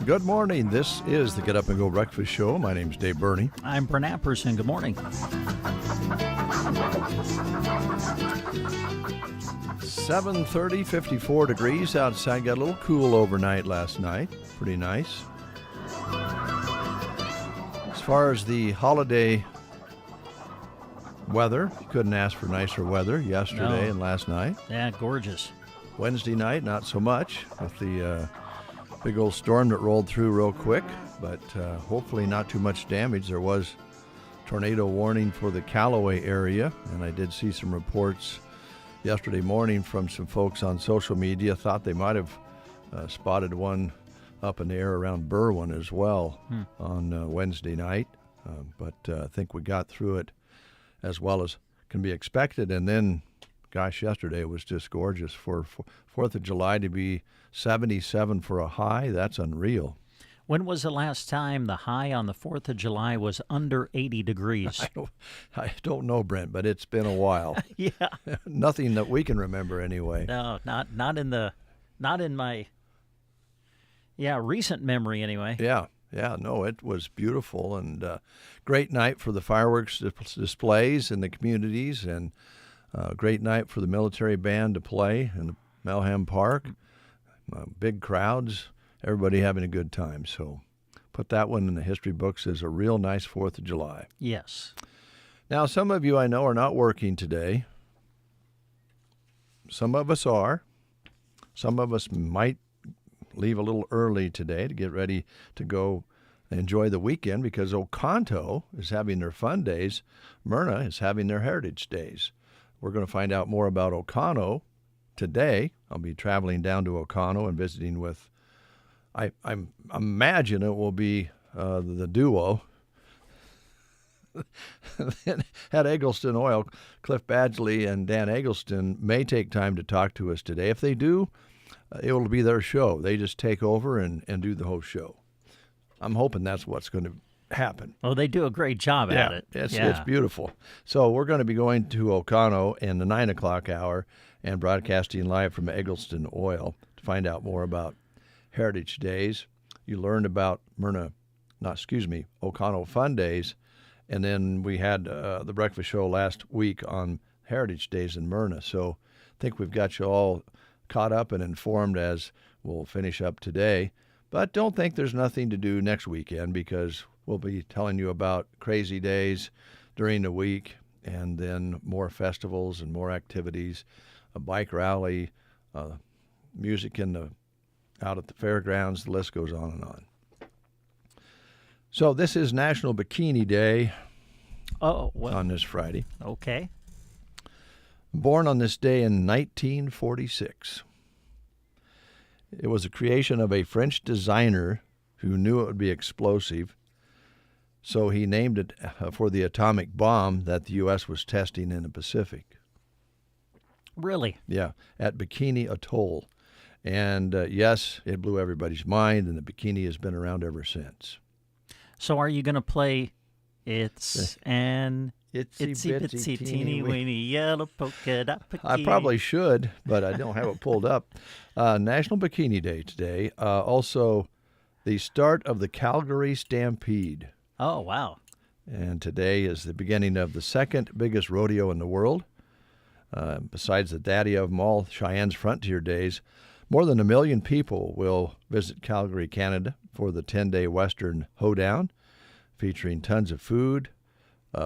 Good morning. This is the Get Up and Go Breakfast Show. My name's Dave Burney. I'm Brent Apperson. Good morning. 7:30, 54 degrees outside. Got a little cool overnight last night. Pretty nice. As far as the holiday weather, you couldn't ask for nicer weather yesterday and last night. Yeah, gorgeous. Wednesday night, not so much with the big old storm that rolled through real quick, but hopefully not too much damage. There was tornado warning for the Callaway area, and I did see some reports yesterday morning from some folks on social media. Thought they might have spotted one up in the air around Berwyn as well on Wednesday night, but I think we got through it as well as can be expected. And then, gosh, yesterday was just gorgeous. For 4th of July to be 77 for a high, that's unreal. When was the last time the high on the 4th of July was under 80 degrees? I don't know, Brent, but it's been a while. Yeah. Nothing that we can remember anyway. No, not in my recent memory anyway. Yeah, no, it was beautiful and great night for the fireworks displays in the communities, and great night for the military band to play in Melham Park. Big crowds. Everybody having a good time. So put that one in the history books as a real nice 4th of July. Yes. Now, some of you I know are not working today. Some of us are. Some of us might leave a little early today to get ready to go enjoy the weekend because Oconto is having their fun days. Myrna is having their heritage days. We're going to find out more about Oconto today. I'll be traveling down to Oconto and visiting with I imagine it will be the duo at Eggleston Oil. Cliff Badgley and Dan Eggleston may take time to talk to us today. If they do, it will be their show. They just take over and do the whole show. I'm hoping that's what's going to happen. Oh, they do a great job at it. It's beautiful. So we're going to be going to Oconto in the 9 o'clock hour and broadcasting live from Eggleston Oil to find out more about Heritage Days. You learned about Oconto Fun Days, and then we had the breakfast show last week on Heritage Days in Myrna. So I think we've got you all caught up and informed as we'll finish up today. But don't think there's nothing to do next weekend, because we'll be telling you about crazy days during the week, and then more festivals and more activities, a bike rally, music out at the fairgrounds. The list goes on and on. So this is National Bikini Day on this Friday. Okay. Born on this day in 1946. It was a creation of a French designer who knew it would be explosive, so he named it for the atomic bomb that the U.S. was testing in the Pacific. Really? Yeah, at Bikini Atoll. And yes, it blew everybody's mind, and the bikini has been around ever since. So are you going to play It's an Itsy Bitsy Teeny Weeny Yellow Polka Dot Bikini? I probably should, but I don't have it pulled up. National Bikini Day today. Also, the start of the Calgary Stampede. Oh, wow. And today is the beginning of the second biggest rodeo in the world. Besides the daddy of them all, Cheyenne's Frontier Days. More than 1 million people will visit Calgary, Canada for the 10-day Western Hoedown, featuring tons of food,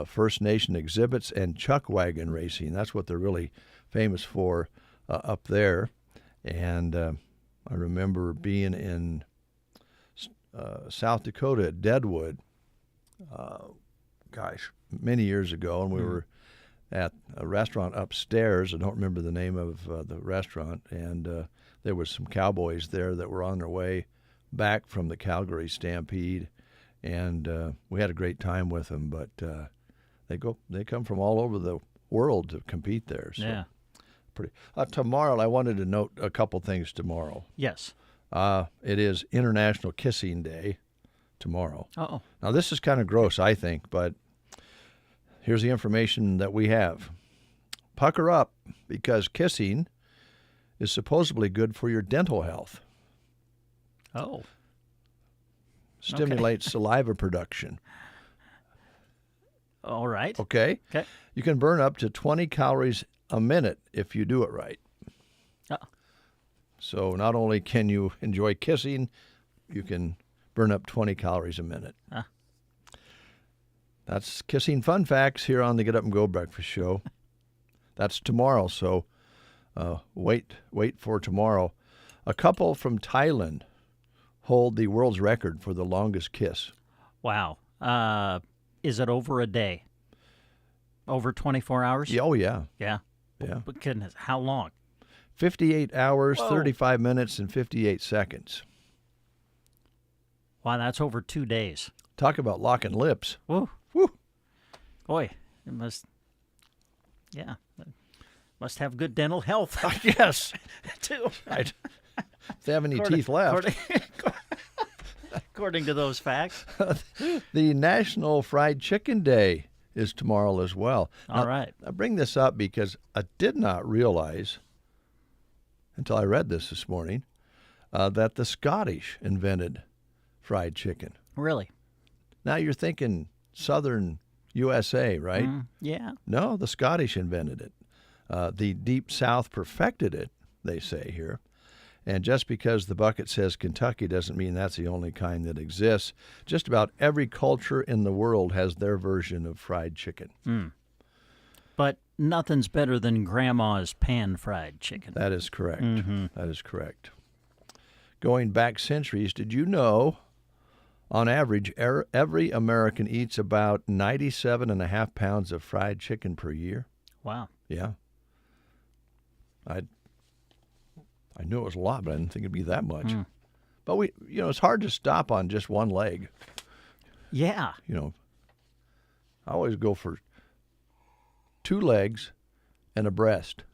First Nation exhibits, and chuck wagon racing. That's what they're really famous for up there. And I remember being in South Dakota at Deadwood, many years ago, and we were at a restaurant upstairs. I don't remember the name of the restaurant, and there was some cowboys there that were on their way back from the Calgary Stampede, and we had a great time with them. But they come from all over the world to compete there. So yeah. Pretty. Tomorrow, I wanted to note a couple things tomorrow. Yes. It is International Kissing Day tomorrow. Uh-oh. Now, this is kind of gross, I think, but here's the information that we have. Pucker up, because kissing is supposedly good for your dental health. Oh. Stimulates saliva production. All right. Okay? Okay. You can burn up to 20 calories a minute if you do it right. Oh. So not only can you enjoy kissing, you can burn up 20 calories a minute. That's kissing fun facts here on the Get Up and Go Breakfast Show. That's tomorrow, so wait for tomorrow. A couple from Thailand hold the world's record for the longest kiss. Wow. Is it over a day? Over 24 hours? Oh, yeah. Yeah. Yeah. But goodness, how long? 58 hours, Whoa. 35 minutes, and 58 seconds. Wow, that's over 2 days. Talk about locking lips. Woo. Woo. Boy, it must have good dental health. Yes. Too. Right. If they have any teeth left. According to those facts. The National Fried Chicken Day is tomorrow as well. All right. I bring this up because I did not realize, until I read this morning, that the Scottish invented fried chicken. Really? Now you're thinking southern USA, right? Yeah. No, the Scottish invented it. The Deep South perfected it, they say here. And just because the bucket says Kentucky doesn't mean that's the only kind that exists. Just about every culture in the world has their version of fried chicken. But nothing's better than Grandma's pan-fried chicken. That is correct. That is correct. Going back centuries, did you know, on average, every American eats about 97.5 pounds of fried chicken per year? Wow. Yeah. I knew it was a lot, but I didn't think it'd be that much. But it's hard to stop on just one leg. Yeah. I always go for 2 legs and a breast.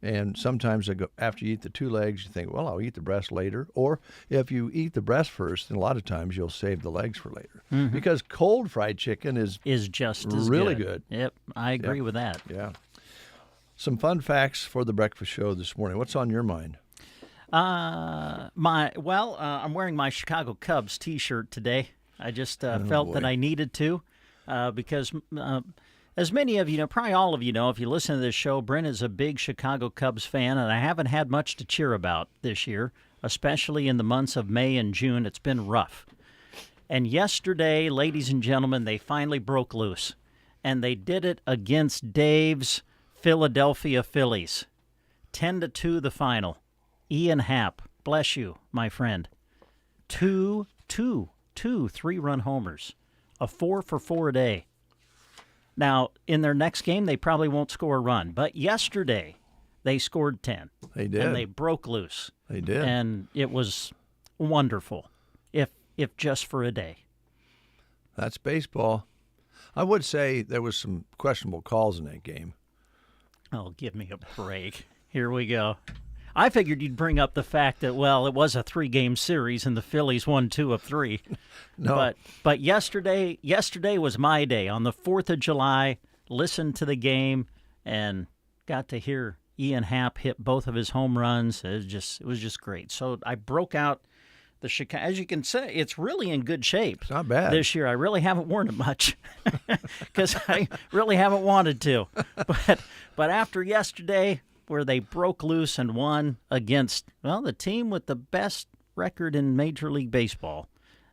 And sometimes after you eat the 2 legs, you think, well, I'll eat the breast later. Or if you eat the breast first, then a lot of times you'll save the legs for later. Because cold fried chicken is just as really good. Yep, I agree with that. Yeah. Some fun facts for the breakfast show this morning. What's on your mind? I'm wearing my Chicago Cubs T-shirt today. I just felt that I needed to because as many of you know, probably all of you know, if you listen to this show, Brent is a big Chicago Cubs fan, and I haven't had much to cheer about this year, especially in the months of May and June. It's been rough. And yesterday, ladies and gentlemen, they finally broke loose, and they did it against Dave's Philadelphia Phillies. 10-2 the final. Ian Happ, bless you, my friend. 2 3-run homers. A 4-for-4 a day. Now, in their next game, they probably won't score a run. But yesterday, they scored 10. They did. And they broke loose. They did. And it was wonderful, if just for a day. That's baseball. I would say there was some questionable calls in that game. Oh, give me a break. Here we go. I figured you'd bring up the fact that, well, it was a 3-game series and the Phillies won 2 of 3. No. But yesterday was my day. On the 4th of July, listened to the game and got to hear Ian Happ hit both of his home runs. It was just great. So I broke out the Chicago. As you can say, it's really in good shape. It's not bad. This year. I really haven't worn it much because I really haven't wanted to. But after yesterday, where they broke loose and won against, well, the team with the best record in Major League Baseball,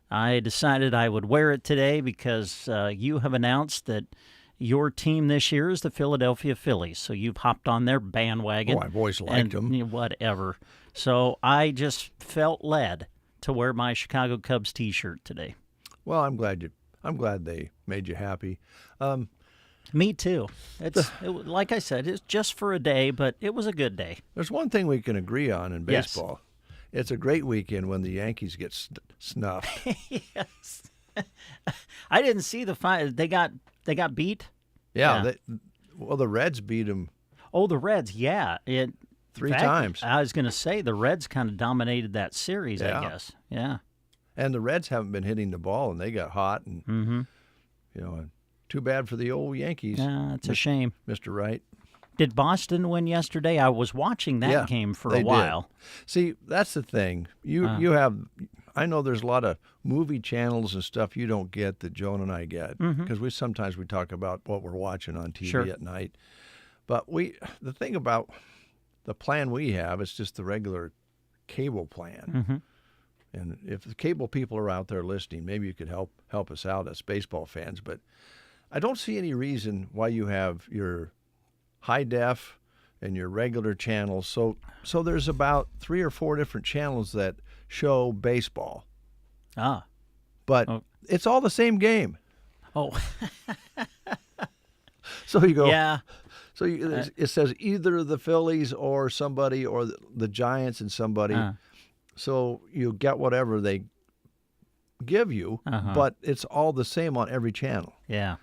I decided I would wear it today because you have announced that your team this year is the Philadelphia Phillies. So you've hopped on their bandwagon. Oh, I've always liked them. Whatever. So I just felt led to wear my Chicago Cubs T-shirt today. Well, I'm glad they made you happy. Me too. Like I said, it's just for a day, but it was a good day. There's one thing we can agree on in baseball. Yes. It's a great weekend when the Yankees get snuffed. Yes. I didn't see the final. They got beat? Yeah. The Reds beat them. Oh, the Reds, yeah. 3 times. I was going to say the Reds kind of dominated that series, yeah. I guess. Yeah. And the Reds haven't been hitting the ball, and they got hot. And, too bad for the old Yankees. Yeah, it's a shame. Mr. Wright. Did Boston win yesterday? I was watching that game for a while. Did. See, that's the thing. You have I know there's a lot of movie channels and stuff you don't get that Joan and I get, because sometimes we talk about what we're watching on TV at night. But the thing about the plan we have is just the regular cable plan. And if the cable people are out there listening, maybe you could help us out as baseball fans. But I don't see any reason why you have your high def and your regular channels. So there's about 3 or 4 different channels that show baseball. But it's all the same game. So you go. Yeah. So it says either the Phillies or somebody, or the Giants and somebody. So you get whatever they give you, but it's all the same on every channel. Yeah.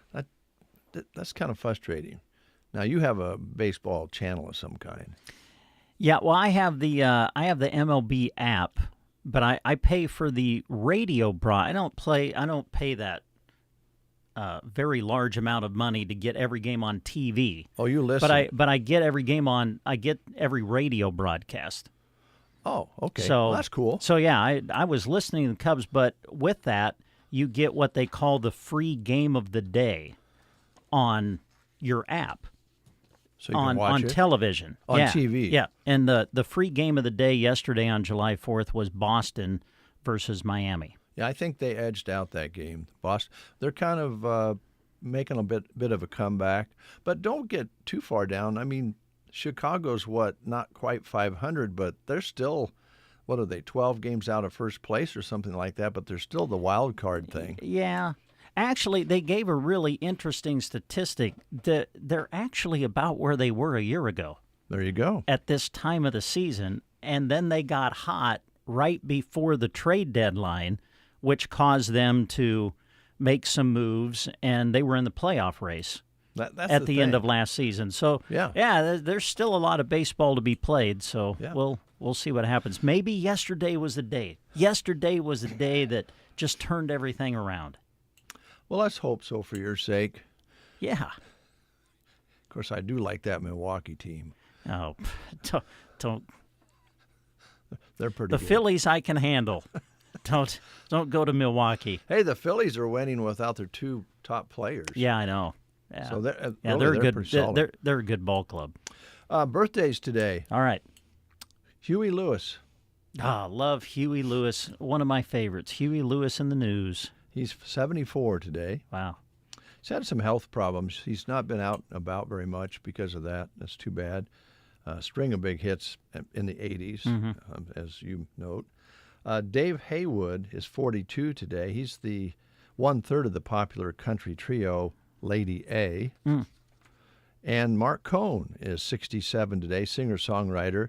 That's kind of frustrating. Now you have a baseball channel of some kind. Yeah. Well, I have the MLB app, but I pay for the radio I don't pay that very large amount of money to get every game on TV. Oh, you listen. But I get every game I get every radio broadcast. Oh, okay. So well, that's cool. So yeah, I was listening to the Cubs, but with that, you get what they call the free game of the day on your app. So you can watch on it television. on TV. Yeah, and the free game of the day yesterday on July 4th was Boston versus Miami. Yeah, I think they edged out that game. Boston, they're kind of making a bit of a comeback, but don't get too far down. I mean, Chicago's not quite 500, but they're still, 12 games out of first place or something like that, but they're still the wild card thing. Yeah. Actually, they gave a really interesting statistic that they're actually about where they were a year ago. There you go. At this time of the season, and then they got hot right before the trade deadline, which caused them to make some moves, and they were in the playoff race. That's at the end thing. of last season. So, there's still a lot of baseball to be played, so we'll see what happens. Maybe yesterday was the day. Yesterday was the day that just turned everything around. Well, let's hope so for your sake. Yeah. Of course, I do like that Milwaukee team. Oh, don't. They're pretty good. The Phillies I can handle. Don't go to Milwaukee. Hey, the Phillies are winning without their 2 top players. Yeah, I know. Yeah. So they're good. They're a good ball club. Birthdays today. All right. Huey Lewis. Love Huey Lewis. One of my favorites. Huey Lewis in the News. He's 74 today. Wow. He's had some health problems. He's not been out and about very much because of that. That's too bad. String of big hits in the 80s, as you note. Dave Haywood is 42 today. He's the 1/3 of the popular country trio Lady A. And Mark Cohn is 67 today, singer-songwriter.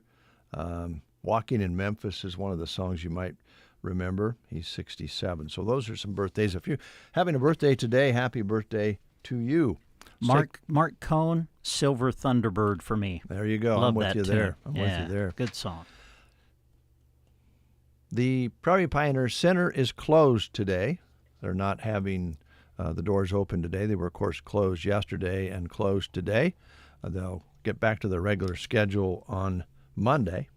Walking in Memphis is one of the songs you might remember. He's 67. So those are some birthdays. If you're having a birthday today, happy birthday to you. Mark Cohn, Silver Thunderbird for me. There you go. Love I'm with that you tune. there. I'm with you there. Good song. The Prairie Pioneer Center is closed today. They're not having the doors open today. They were, of course, closed yesterday and closed today. They'll get back to their regular schedule on Monday,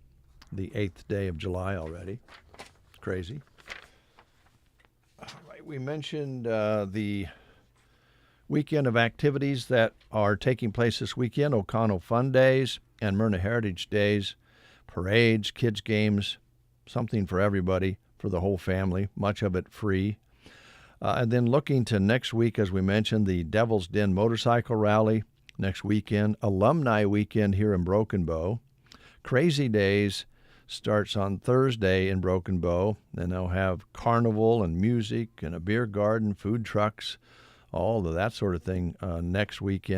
the 8th day of July already. It's crazy. All right, we mentioned the weekend of activities that are taking place this weekend: Oconto Fun Days and Myrna Heritage Days, parades, kids' games, something for everybody, for the whole family, much of it free. And then looking to next week, as we mentioned, the Devil's Den Motorcycle Rally next weekend, Alumni Weekend here in Broken Bow. Crazy Days starts on Thursday in Broken Bow. Then they'll have carnival and music and a beer garden, food trucks, all of that sort of thing next week,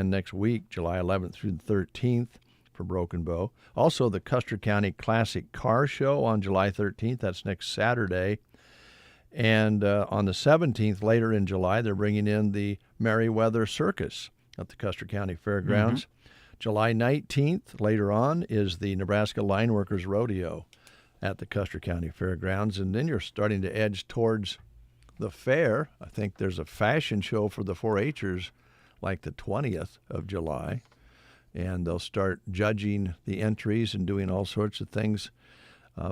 July 11th through the 13th for Broken Bow. Also, the Custer County Classic Car Show on July 13th. That's next Saturday. And on the 17th, later in July, they're bringing in the Merriweather Circus at the Custer County Fairgrounds. July 19th, later on, is the Nebraska Line Workers Rodeo at the Custer County Fairgrounds. And then you're starting to edge towards the fair. I think there's a fashion show for the 4-H'ers like the 20th of July. And they'll start judging the entries and doing all sorts of things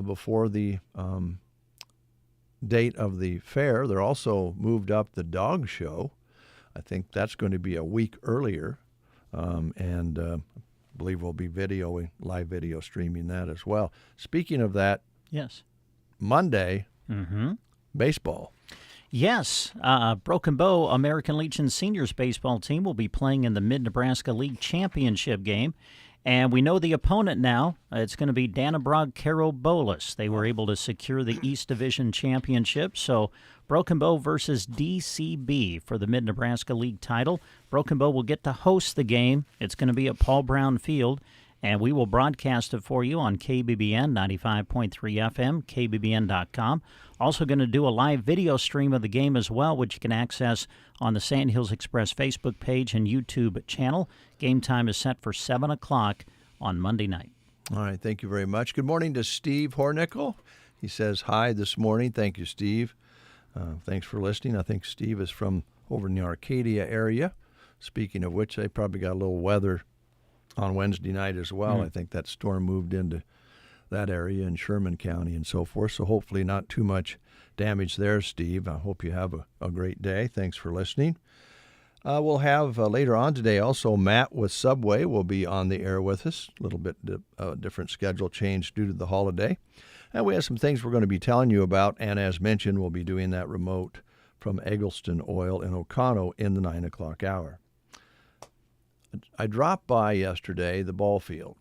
before the date of the fair. They're also moved up the dog show. I think that's going to be a week earlier, and I believe we'll be live video streaming that as well. Speaking of that, yes, Monday, baseball. Yes, Broken Bow American Legion Seniors baseball team will be playing in the Mid-Nebraska League Championship game. And we know the opponent now. It's going to be Dannebrog Carobolas. They were able to secure the East Division Championship. So Broken Bow versus DCB for the Mid-Nebraska League title. Broken Bow will get to host the game. It's going to be at Paul Brown Field. And we will broadcast it for you on KBBN 95.3 FM, KBBN.com. Also going to do a live video stream of the game as well, which you can access on the Sand Hills Express Facebook page and YouTube channel. Game time is set for 7 o'clock on Monday night. All right, thank you very much. Good morning to Steve Hornickel. He says hi this morning. Thank you, Steve. Thanks for listening. I think Steve is from over in the Arcadia area. Speaking of which, they probably got a little weather on Wednesday night as well. I think that storm moved into that area in Sherman County and so forth, so hopefully not too much damage there, Steve. I hope you have a great day. Thanks for listening. We'll have later on today also Matt with Subway will be on the air with us. A little bit different schedule change due to the holiday. And we have some things we're going to be telling you about, and as mentioned, we'll be doing that remote from Eggleston Oil in Oconto in the 9 o'clock hour. I dropped by yesterday the ball field,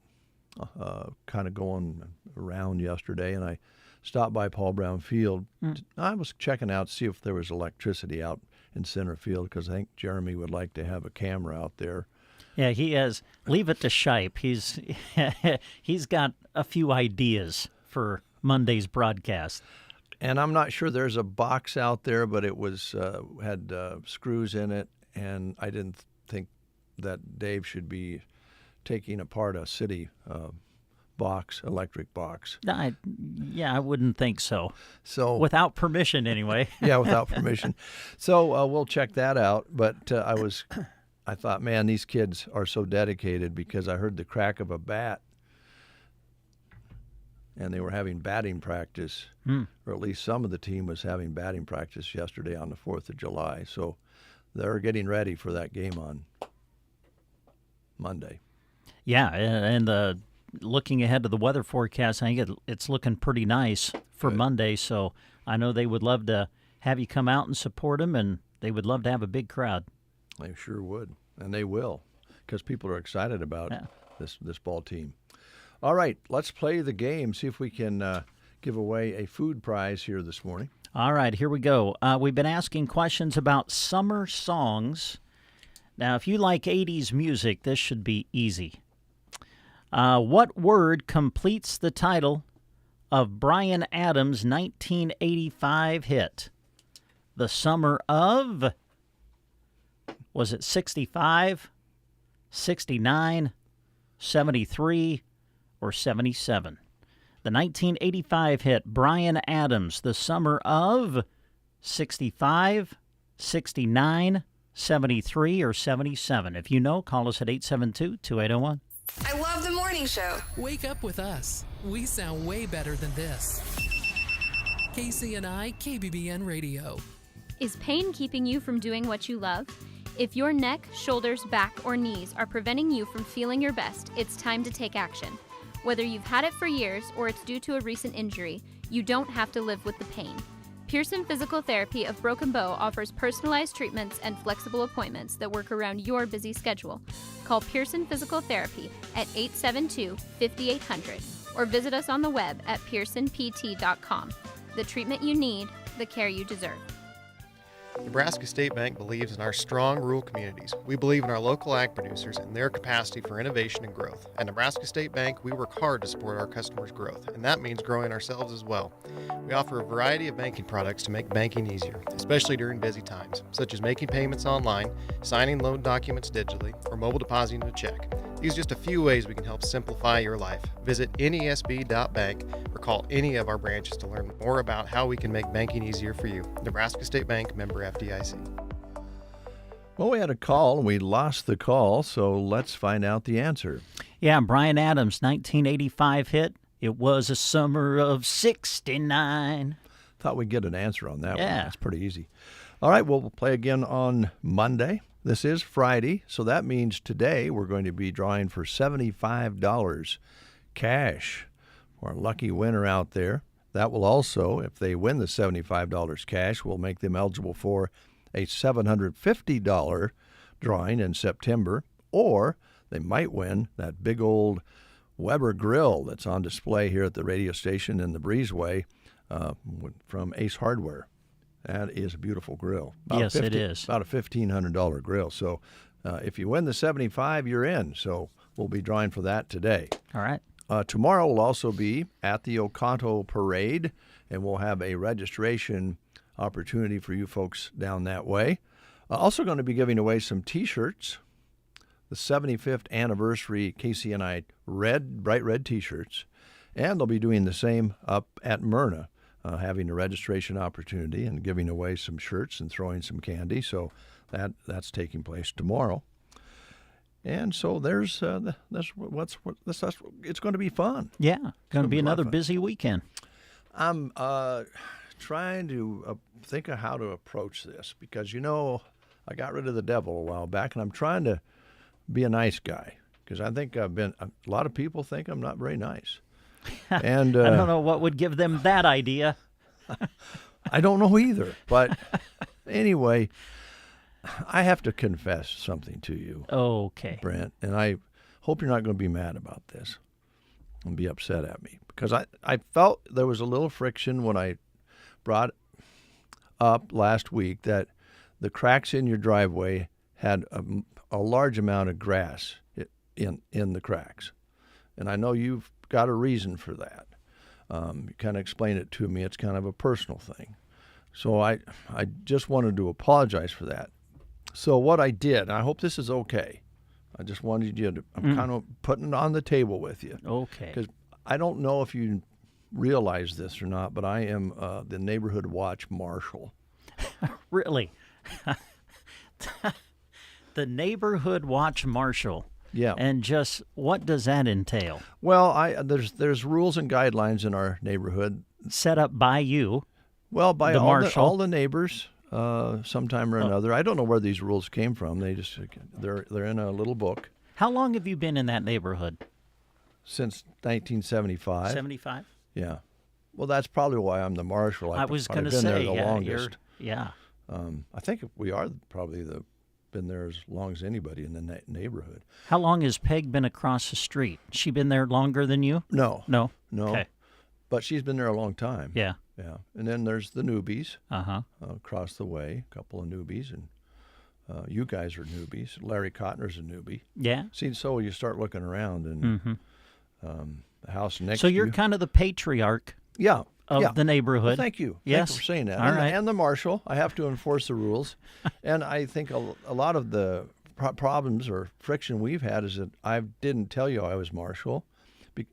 kind of going around yesterday, and I stopped by Paul Brown Field. I was checking out to see if there was electricity out in center field because I think Jeremy would like to have a camera out there. Yeah, he has. Leave it to Shipe. He's got a few ideas for Monday's broadcast. And I'm not sure there's a box out there, but it was had screws in it, and I didn't think that Dave should be taking apart a city electric box. I wouldn't think so. So without permission, anyway. Yeah, without permission. So we'll check that out. But I thought, man, these kids are so dedicated because I heard the crack of a bat, and they were having batting practice, or at least some of the team was having batting practice yesterday on the 4th of July. So they're getting ready for that game on Monday. Yeah, and looking ahead to the weather forecast, I think it's looking pretty nice for Monday, so I know they would love to have you come out and support them, and they would love to have a big crowd. They sure would, and they will, because people are excited about this ball team. All right, let's play the game, see if we can give away a food prize here this morning. All right, here we go. We've been asking questions about summer songs. Now, if you like 80s music, this should be easy. What word completes the title of Bryan Adams' 1985 hit? The Summer of, was it 65, 69, 73, or 77? The 1985 hit, Bryan Adams, The Summer of 65, 69, 73, or 77. If you know, call us at 872-2801. I love the morning show. Wake up with us. We sound way better than this. KCNI KBBN Radio. Is pain keeping you from doing what you love? If your neck, shoulders, back, or knees are preventing you from feeling your best, it's time to take action. Whether you've had it for years or it's due to a recent injury, you don't have to live with the pain. Pearson Physical Therapy of Broken Bow offers personalized treatments and flexible appointments that work around your busy schedule. Call Pearson Physical Therapy at 872-5800 or visit us on the web at pearsonpt.com. The treatment you need, the care you deserve. Nebraska State Bank believes in our strong rural communities. We believe in our local ag producers and their capacity for innovation and growth. At Nebraska State Bank, we work hard to support our customers' growth, and that means growing ourselves as well. We offer a variety of banking products to make banking easier, especially during busy times, such as making payments online, signing loan documents digitally, or mobile depositing a check. These are just a few ways we can help simplify your life. Visit nesb.bank or call any of our branches to learn more about how we can make banking easier for you. Nebraska State Bank, member FDIC. Well, we had a call, and we lost the call, so let's find out the answer. Yeah, Bryan Adams' 1985 hit, it was a summer of 69. thought we'd get an answer on that one. Yeah. It's pretty easy. All right, well, we'll play again on Monday. This is Friday, so that means today we're going to be drawing for $75 cash for a lucky winner out there. That will also, if they win the $75 cash, will make them eligible for a $750 drawing in September, or they might win that big old Weber grill that's on display here at the radio station in the Breezeway from Ace Hardware. That is a beautiful grill. Yes, it is. About a $1,500 grill. So if you win the 75, you're in. So we'll be drawing for that today. All right. Tomorrow will also be at the Oconto Parade, and we'll have a registration opportunity for you folks down that way. Also going to be giving away some T-shirts, the 75th anniversary KCNI bright red T-shirts, and they'll be doing the same up at Myrna, having a registration opportunity and giving away some shirts and throwing some candy. So that's taking place tomorrow. And so it's going to be fun. Yeah, going to be a lot another of fun. busy weekend. I'm trying to think of how to approach this because, I got rid of the devil a while back, and I'm trying to be a nice guy because I think a lot of people think I'm not very nice. And I don't know what would give them that idea. I don't know either. But anyway, I have to confess something to you, Okay. Brent, and I hope you're not going to be mad about this and be upset at me because I felt there was a little friction when I brought up last week that the cracks in your driveway had a large amount of grass in the cracks. And I know you've got a reason for that. You kind of explained it to me. It's kind of a personal thing. So I just wanted to apologize for that. So what I did, and I hope this is okay, I just wanted you to, I'm kind of putting it on the table with you. Okay. Because I don't know if you realize this or not, but I am the neighborhood watch marshal. Really? The neighborhood watch marshal. Yeah. And just what does that entail? Well, there's rules and guidelines in our neighborhood. Set up by you. Well, by The marshal. all the neighbors, sometime or another. I don't know where these rules came from. They're in a little book How long have you been in that neighborhood? since 1975. 75? Yeah. Well, that's probably why I'm the marshal. I was going to been say, there the yeah, longest. yeah. I think we are probably been there as long as anybody in the neighborhood. How long has Peg been across the street? She been there longer than you? No. No. Okay. But she's been there a long time. Yeah. Yeah. And then there's the newbies Uh-huh. across the way, a couple of newbies, and you guys are newbies. Larry Cotner's a newbie. Yeah. See, so you start looking around, and the house next So to you're you. kind of the patriarch of the neighborhood. Well, thank you. Yes. Thanks for saying that. All and, right. and the marshal. I have to enforce the rules. And I think a lot of the problems or friction we've had is that I didn't tell you I was marshal,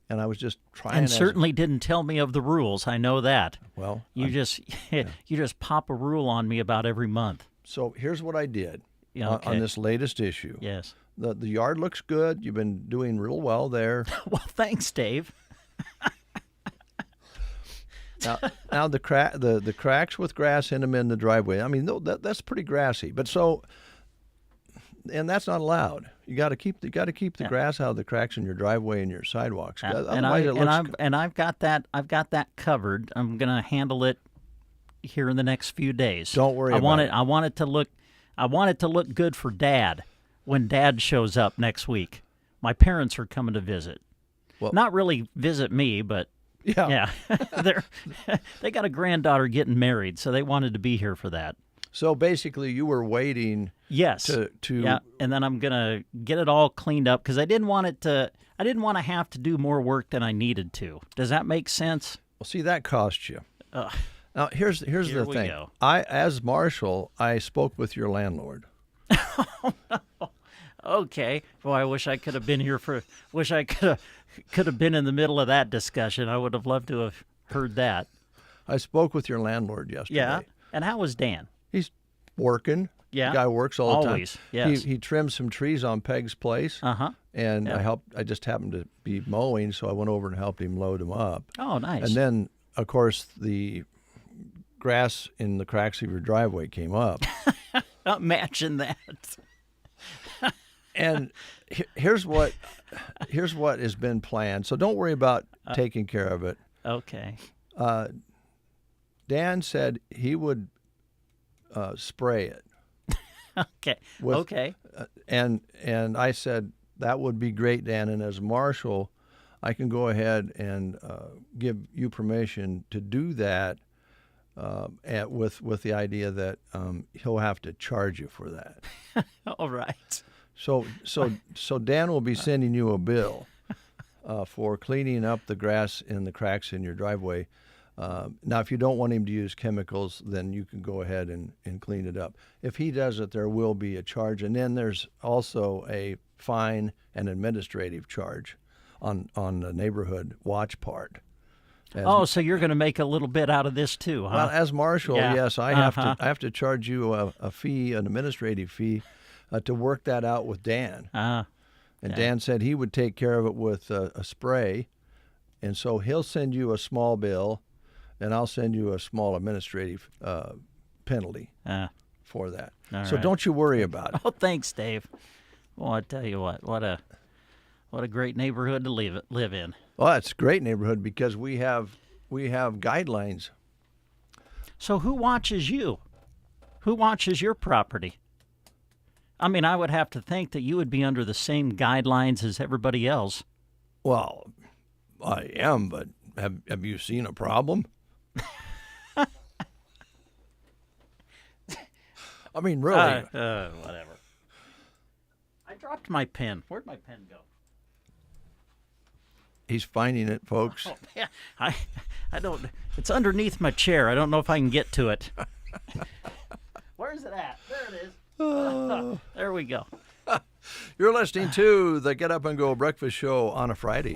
and I was just trying. And certainly didn't tell me of the rules. I know that. Well, You just pop a rule on me about every month. So here's what I did Yeah, on okay. this latest issue. Yes. The yard looks good. You've been doing real well there. Well, thanks, Dave. Now the cracks with grass in them in the driveway. I mean, that's pretty grassy. But and that's not allowed. You got to keep the grass out of the cracks in your driveway and your sidewalks. I've got that covered. I'm gonna handle it here in the next few days. Don't worry I about want it. I want it to look good for Dad when Dad shows up next week. My parents are coming to visit. Well- Not really visit me, but Yeah. they got a granddaughter getting married, so they wanted to be here for that. So basically, you were waiting. Yes. To yeah, and then I'm gonna get it all cleaned up because I didn't want to have to do more work than I needed to. Does that make sense? Well, see, that cost you. Now here's Here the we thing. go. As marshal, I spoke with your landlord. Okay. Boy, I wish I could have been here wish I could have been in the middle of that discussion. I would have loved to have heard that. I spoke with your landlord yesterday. Yeah. And how was Dan? He's working. Yeah. The guy works all the Always, time. yes. He trimmed some trees on Peg's place. Uh-huh. And Yeah. I just happened to be mowing, so I went over and helped him load them up. Oh, nice. And then, of course, the grass in the cracks of your driveway came up. Imagine that. And here's what has been planned. So don't worry about taking care of it. Okay. Dan said he would spray it. Okay. Okay. And I said that would be great, Dan. And as marshal, I can go ahead and give you permission to do that. With the idea that he'll have to charge you for that. All right. So Dan will be sending you a bill for cleaning up the grass in the cracks in your driveway. Now, if you don't want him to use chemicals, then you can go ahead and clean it up. If he does it, there will be a charge, and then there's also a fine and administrative charge on the neighborhood watch part. So you're going to make a little bit out of this too, huh? Well, as marshal, Yeah. yes, I have to charge you a fee, an administrative fee, to work that out with Dan. And Dan said he would take care of it with a spray, and so he'll send you a small bill, and I'll send you a small administrative penalty for that. So right. don't you worry about it. Oh, thanks, Dave. Well, I tell you what a great neighborhood to live in. Well, it's a great neighborhood because we have guidelines. So who watches you? Who watches your property? I mean, I would have to think that you would be under the same guidelines as everybody else. Well, I am, but have you seen a problem? I mean, really. Whatever. I dropped my pen. Where'd my pen go? He's finding it, folks. Oh, yeah, I don't. It's underneath my chair. I don't know if I can get to it. Where's it at? There it is. There we go. You're listening to the Get Up and Go Breakfast Show on a Friday.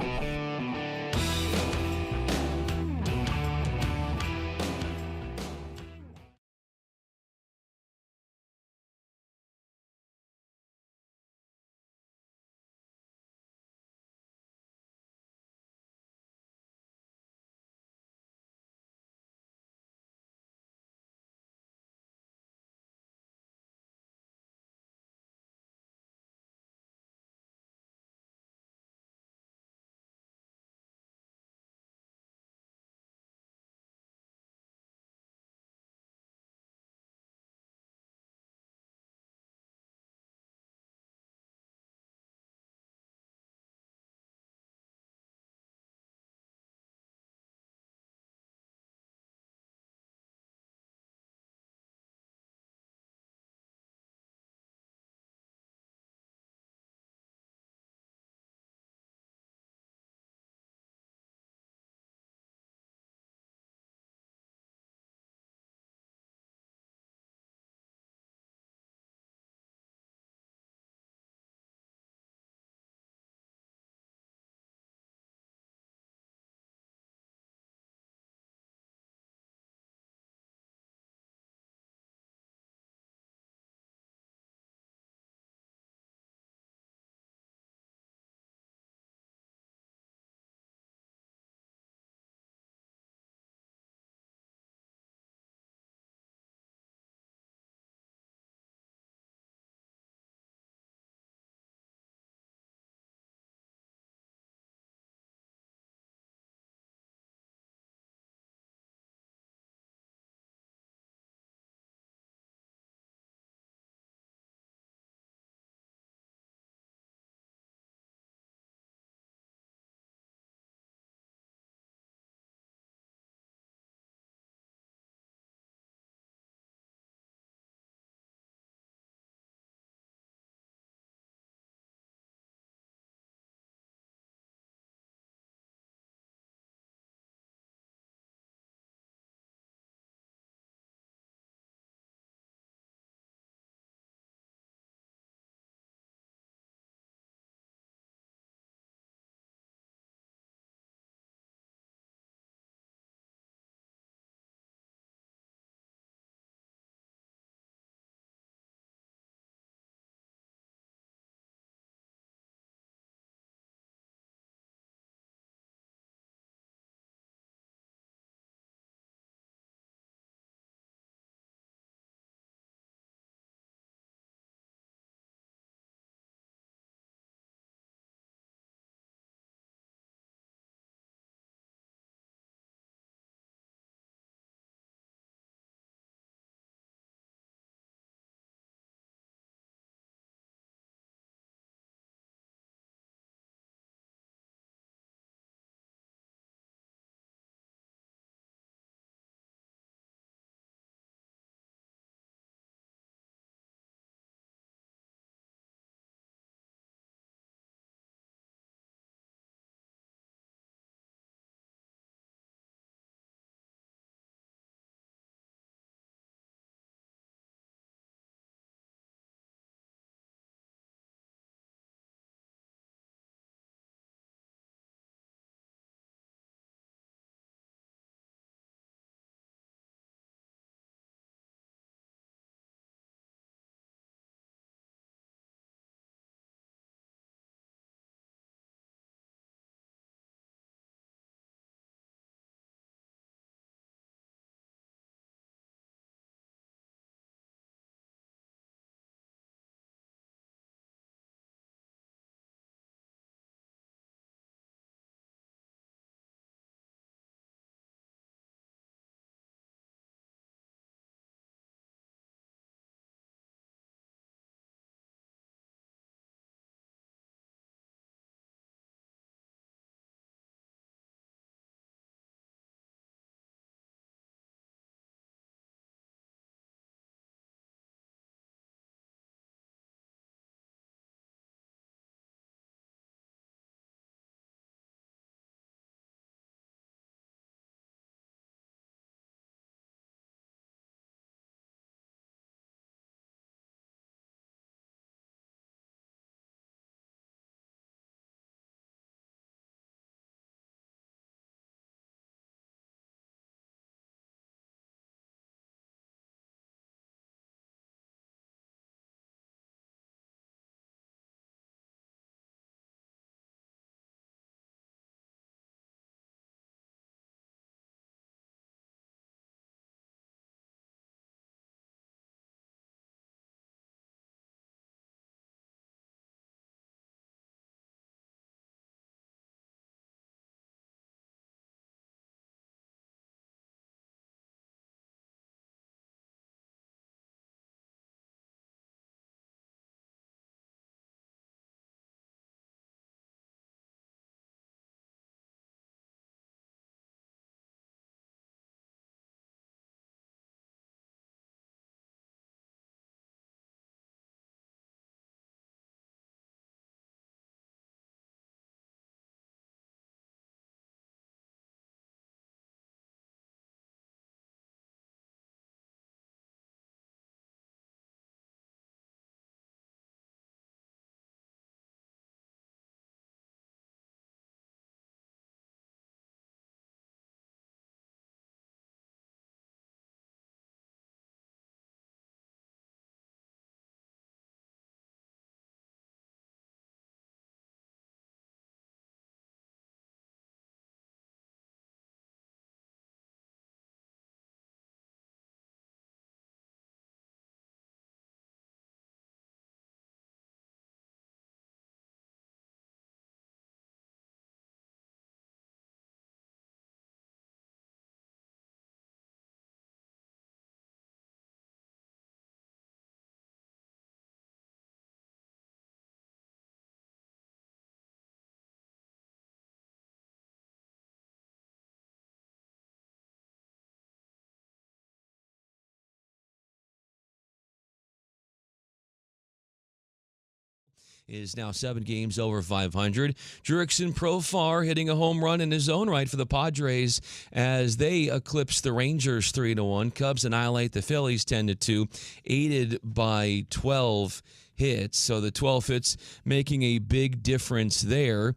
is now 7 games over 500. Jurickson Profar hitting a home run in his own right for the Padres as they eclipse the Rangers 3-1. Cubs annihilate the Phillies 10-2, aided by 12 hits. So the 12 hits making a big difference there.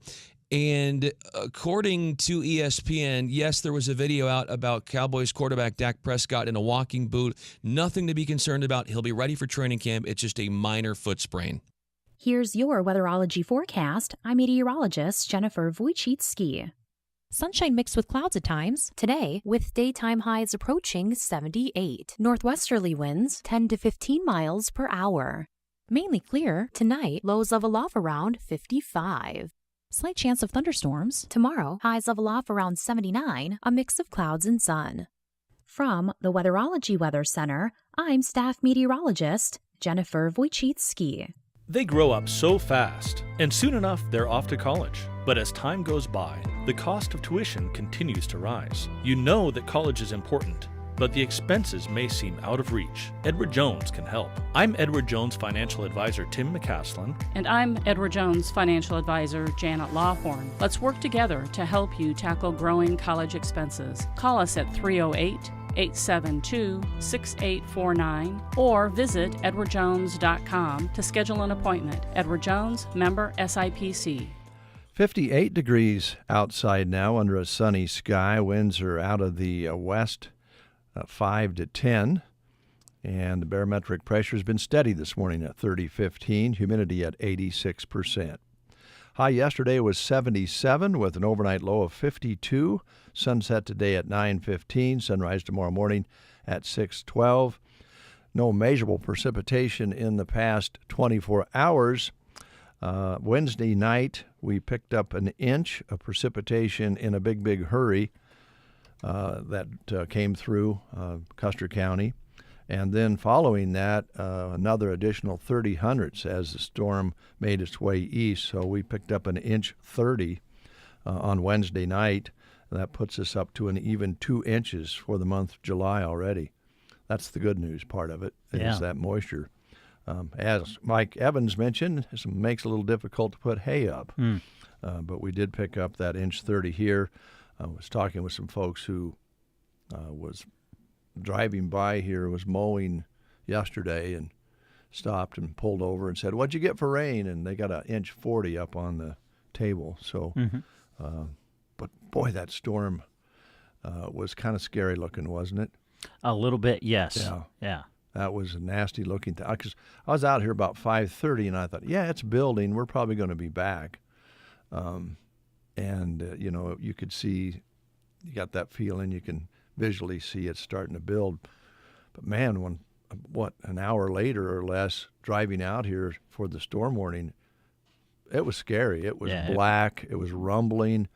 And according to ESPN, yes, there was a video out about Cowboys quarterback Dak Prescott in a walking boot. Nothing to be concerned about. He'll be ready for training camp. It's just a minor foot sprain. Here's your weatherology forecast. I'm meteorologist Jennifer Wojcicki. Sunshine mixed with clouds at times. Today, with daytime highs approaching 78. Northwesterly winds 10 to 15 miles per hour. Mainly clear. Tonight, lows level off around 55. Slight chance of thunderstorms. Tomorrow, highs level off around 79, a mix of clouds and sun. From the Weatherology Weather Center, I'm staff meteorologist Jennifer Wojcicki. They grow up so fast, and soon enough they're off to college. But as time goes by, the cost of tuition continues to rise. You know that college is important, but the expenses may seem out of reach. Edward Jones can help. I'm Edward Jones financial advisor Tim McCaslin. And I'm Edward Jones financial advisor Janet Lawhorn. Let's work together to help you tackle growing college expenses. Call us at 308-872-6849 or visit edwardjones.com to schedule an appointment. Edward Jones, member SIPC. 58 degrees outside now under a sunny sky. Winds are out of the west. 5 to 10, and the barometric pressure has been steady this morning at 30.15, humidity at 86%. High yesterday was 77 with an overnight low of 52. Sunset today at 9:15, sunrise tomorrow morning at 6:12. No measurable precipitation in the past 24 hours. Wednesday night, we picked up an inch of precipitation in a big hurry. That came through Custer County. And then following that, another additional 30 hundredths as the storm made its way east. So we picked up an inch 30 on Wednesday night. That puts us up to an even 2 inches for the month of July already. That's the good news part of it, is that moisture. As Mike Evans mentioned, it makes it a little difficult to put hay up. But we did pick up that inch 30 here. I was talking with some folks who was driving by here, was mowing yesterday, and stopped and pulled over and said, "What'd you get for rain?" And they got an inch 40 up on the table. So, but boy, that storm was kind of scary looking, wasn't it? A little bit, yes. Yeah. That was a nasty looking thing. Because I was out here about 5:30, and I thought, yeah, it's building. We're probably going to be back. You could see, you got that feeling, you can visually see it starting to build. But man, an hour later or less, driving out here for the storm warning, it was scary. It was black, it was rumbling,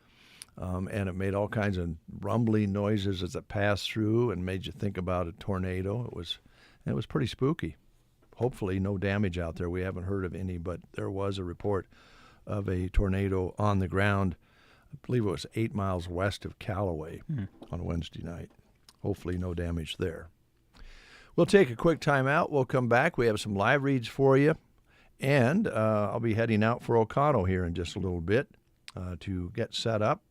and it made all kinds of rumbling noises as it passed through and made you think about a tornado. It was pretty spooky. Hopefully no damage out there. We haven't heard of any, but there was a report of a tornado on the ground. I believe it was 8 miles west of Callaway on Wednesday night. Hopefully no damage there. We'll take a quick time out. We'll come back. We have some live reads for you. And I'll be heading out for Ocado here in just a little bit to get set up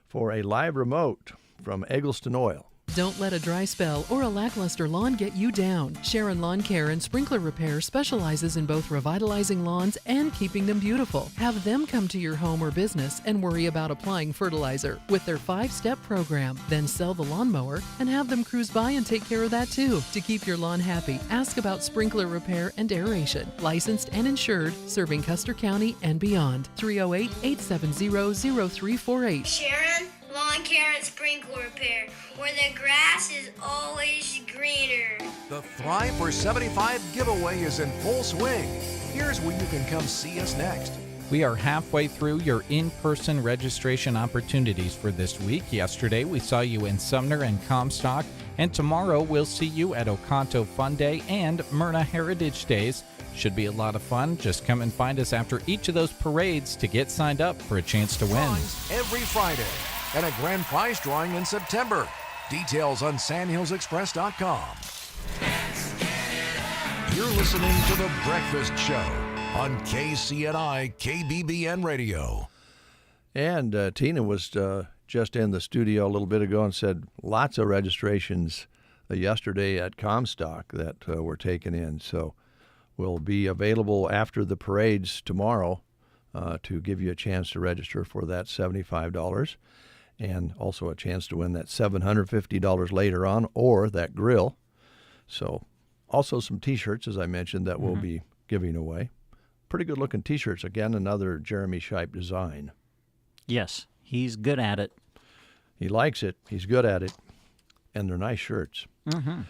for a live remote from Eggleston Oil. Don't let a dry spell or a lackluster lawn get you down. Sharon Lawn Care and Sprinkler Repair specializes in both revitalizing lawns and keeping them beautiful. Have them come to your home or business and worry about applying fertilizer with their 5-step program. Then sell the lawnmower and have them cruise by and take care of that too. To keep your lawn happy, ask about sprinkler repair and aeration. Licensed and insured, serving Custer County and beyond. 308-870-0348. Sharon Lawn Care and Sprinkler Repair, where the grass is always greener. The Thrive for 75 giveaway is in full swing. Here's where you can come see us next. We are halfway through your in-person registration opportunities for this week. Yesterday, we saw you in Sumner and Comstock, and tomorrow we'll see you at Oconto Fun Day and Myrna Heritage Days. Should be a lot of fun. Just come and find us after each of those parades to get signed up for a chance to win. Drawings every Friday and a grand prize drawing in September. Details on sandhillsexpress.com. You're listening to The Breakfast Show. on KCNI KBBN Radio. And Tina was just in the studio a little bit ago and said lots of registrations yesterday at Comstock that were taken in. So we'll be available after the parades tomorrow to give you a chance to register for that $75 and also a chance to win that $750 later on or that grill. So also some T-shirts, as I mentioned, that we'll be giving away. Pretty good looking T-shirts. Again, another Jeremy Shipe design. Yes, he's good at it. He likes it. He's good at it. And they're nice shirts. Mm-hmm.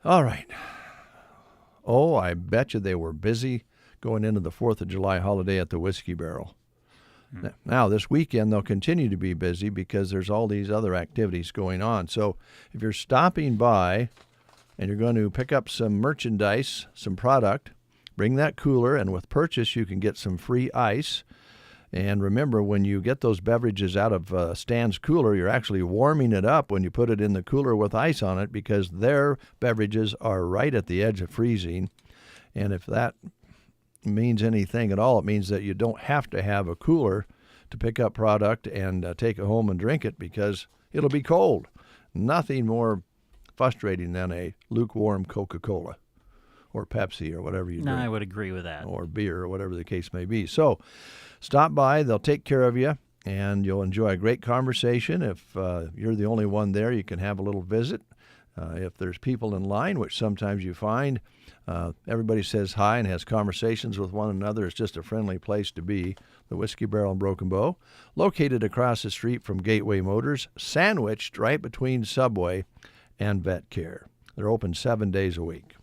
All right. Oh, I bet you they were busy going into the 4th of July holiday at the Whiskey Barrel. Now, this weekend, they'll continue to be busy because there's all these other activities going on. So if you're stopping by and you're going to pick up some merchandise, some product, bring that cooler, and with purchase, you can get some free ice. And remember, when you get those beverages out of Stan's cooler, you're actually warming it up when you put it in the cooler with ice on it because their beverages are right at the edge of freezing. And if that means anything at all, it means that you don't have to have a cooler to pick up product and take it home and drink it because it'll be cold. Nothing more frustrating than a lukewarm Coca-Cola or Pepsi or whatever you drink. I would agree with that. Or beer or whatever the case may be. So stop by. They'll take care of you, and you'll enjoy a great conversation. If you're the only one there, you can have a little visit. If there's people in line, which sometimes you find, everybody says hi and has conversations with one another. It's just a friendly place to be. The Whiskey Barrel in Broken Bow, located across the street from Gateway Motors, sandwiched right between Subway and Vet Care. They're open 7 days a week.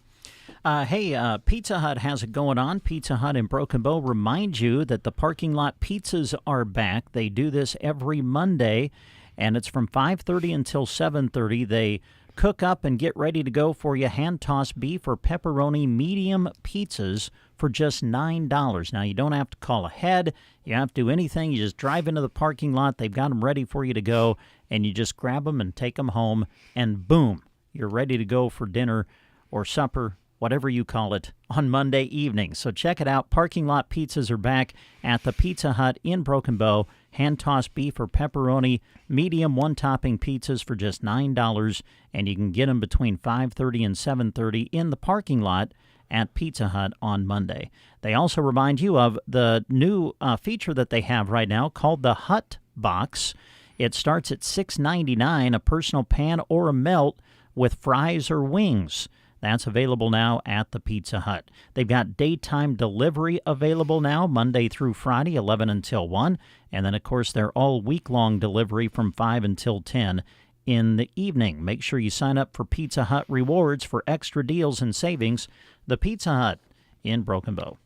Hey, Pizza Hut has it going on. Pizza Hut in Broken Bow reminds you that the parking lot pizzas are back. They do this every Monday, and it's from 5:30 until 7:30. They cook up and get ready to go for you hand-tossed beef or pepperoni medium pizzas for just $9. Now, you don't have to call ahead. You don't have to do anything. You just drive into the parking lot. They've got them ready for you to go, and you just grab them and take them home, and boom, you're ready to go for dinner or supper, whatever you call it, on Monday evening. So check it out. Parking lot pizzas are back at the Pizza Hut in Broken Bow. Hand-tossed beef or pepperoni, medium one-topping pizzas for just $9, and you can get them between 5:30 and 7:30 in the parking lot at Pizza Hut on Monday. They also remind you of the new feature that they have right now called the Hut Box. It starts at $6.99, a personal pan or a melt with fries or wings. That's available now at the Pizza Hut. They've got daytime delivery available now, Monday through Friday, 11 until 1. And then, of course, they're all week-long delivery from 5 until 10 in the evening. Make sure you sign up for Pizza Hut Rewards for extra deals and savings. The Pizza Hut in Broken Bow.